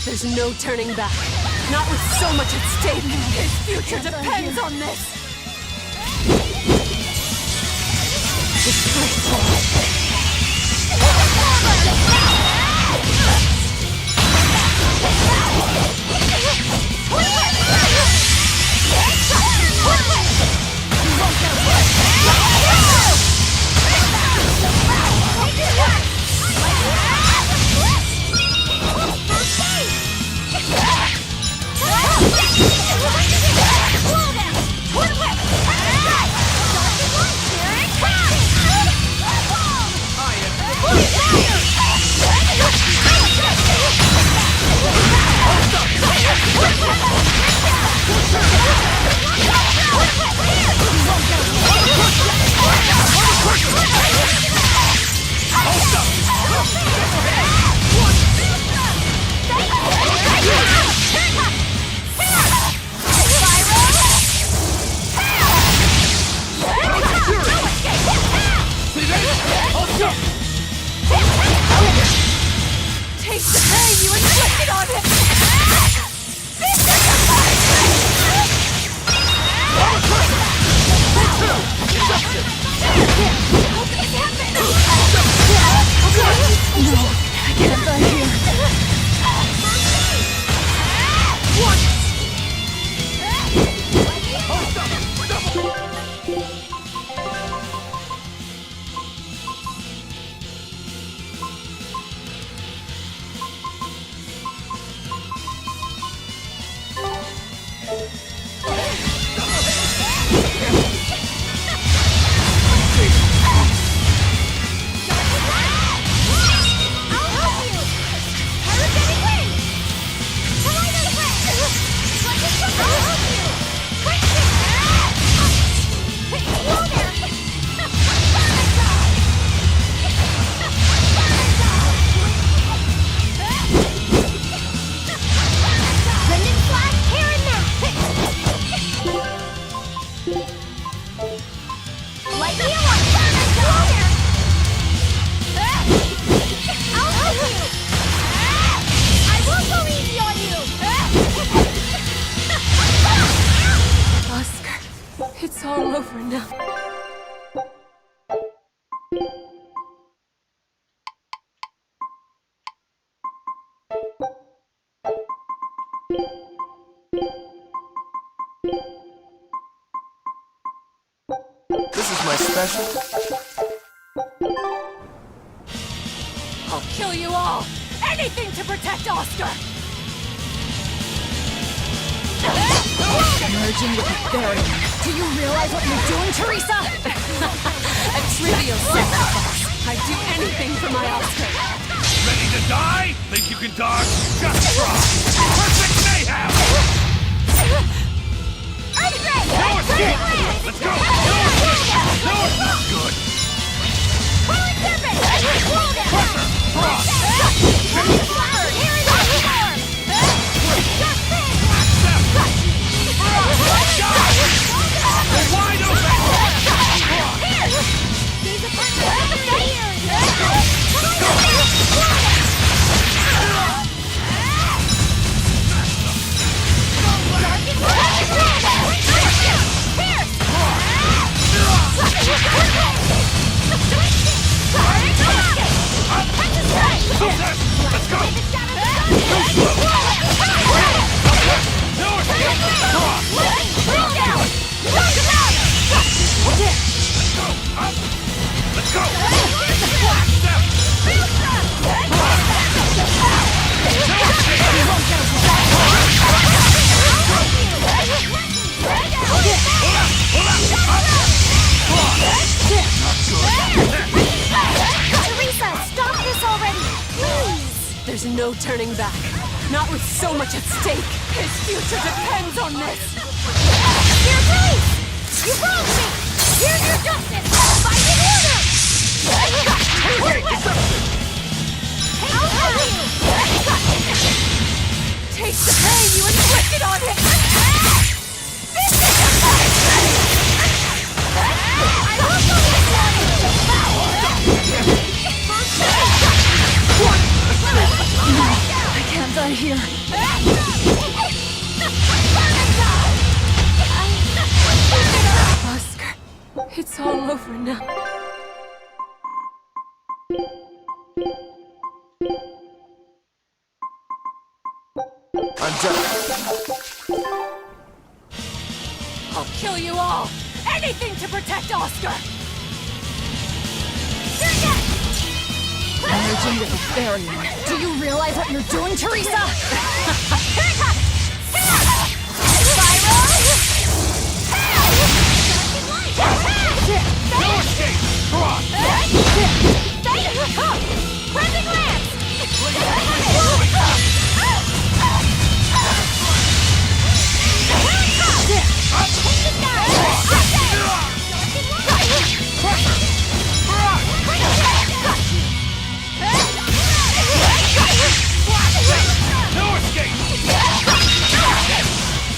There's no turning back. Not with so much at stake. His future depends on this. now. This is my special. I'll kill you all! Anything to protect Oscar! Merging with the Berseria. Do you realize what you're doing, Teresa? A trivial sacrifice. I'd do anything for my Oscar. Ready to die? Think you can dodge? Just try! Perfect mayhem! No escape! Let's go! No escape! No, it's not good! Pressure! Frost! Wide open! Let's go! Let's go! Teresa, stop this already! Please! There's no turning back. Not with so much at stake. His future depends on this. Dear police! You wronged me! Here's your justice! Fight in order! I'll help you! Take the pain you inflicted on him! This is your punishment! I hope you'll get I can't die here. Oscar, it's all over now. I'm done. I'll kill you all! Anything to protect Oscar! Merging with the Berseria. Do you realize what you're doing, Teresa? No escape! Frost! Perfect lance! No escape!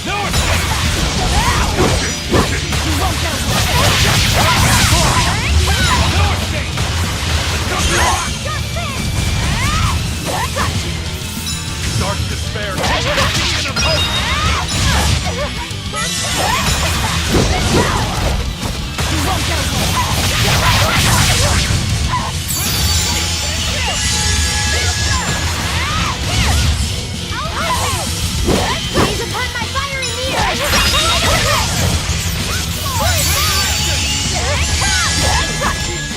No escape! No escape! Let's go! Dark despair! Beacon of hope! Gaze upon my fiery mirror!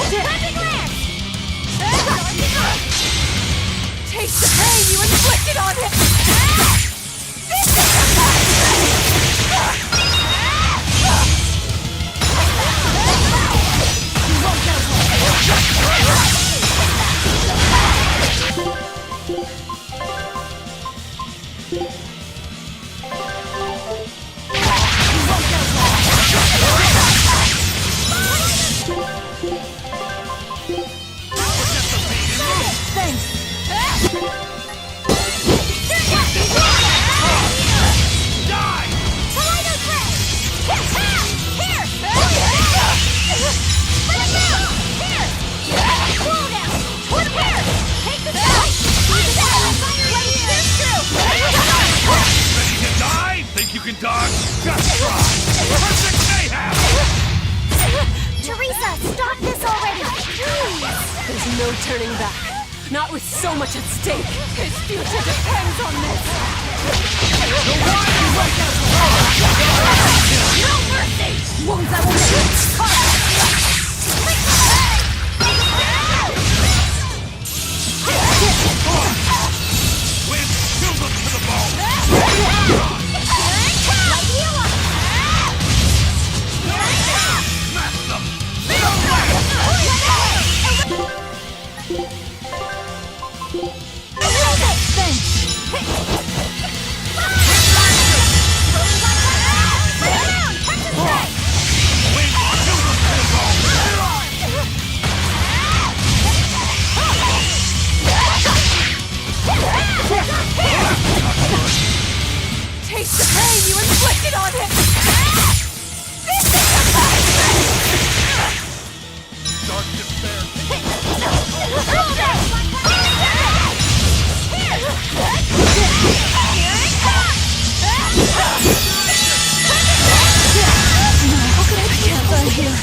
Perfect lance! Take the pain you inflicted on him! This is your punishment! Ready to die? Think you can dodge? Just try! Perfect mayhem! Stop this already! There's no turning back. Not with so much at stake. His future depends on this. No mercy! Wounds that will Wind, kill them to the bone! Smash them! taste the pain you inflicted on him! Dark despair! How could I can't run here?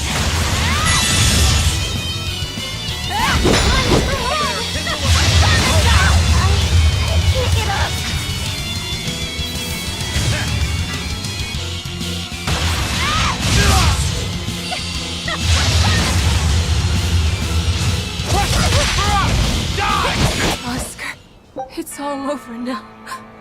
Oscar, it's all over now.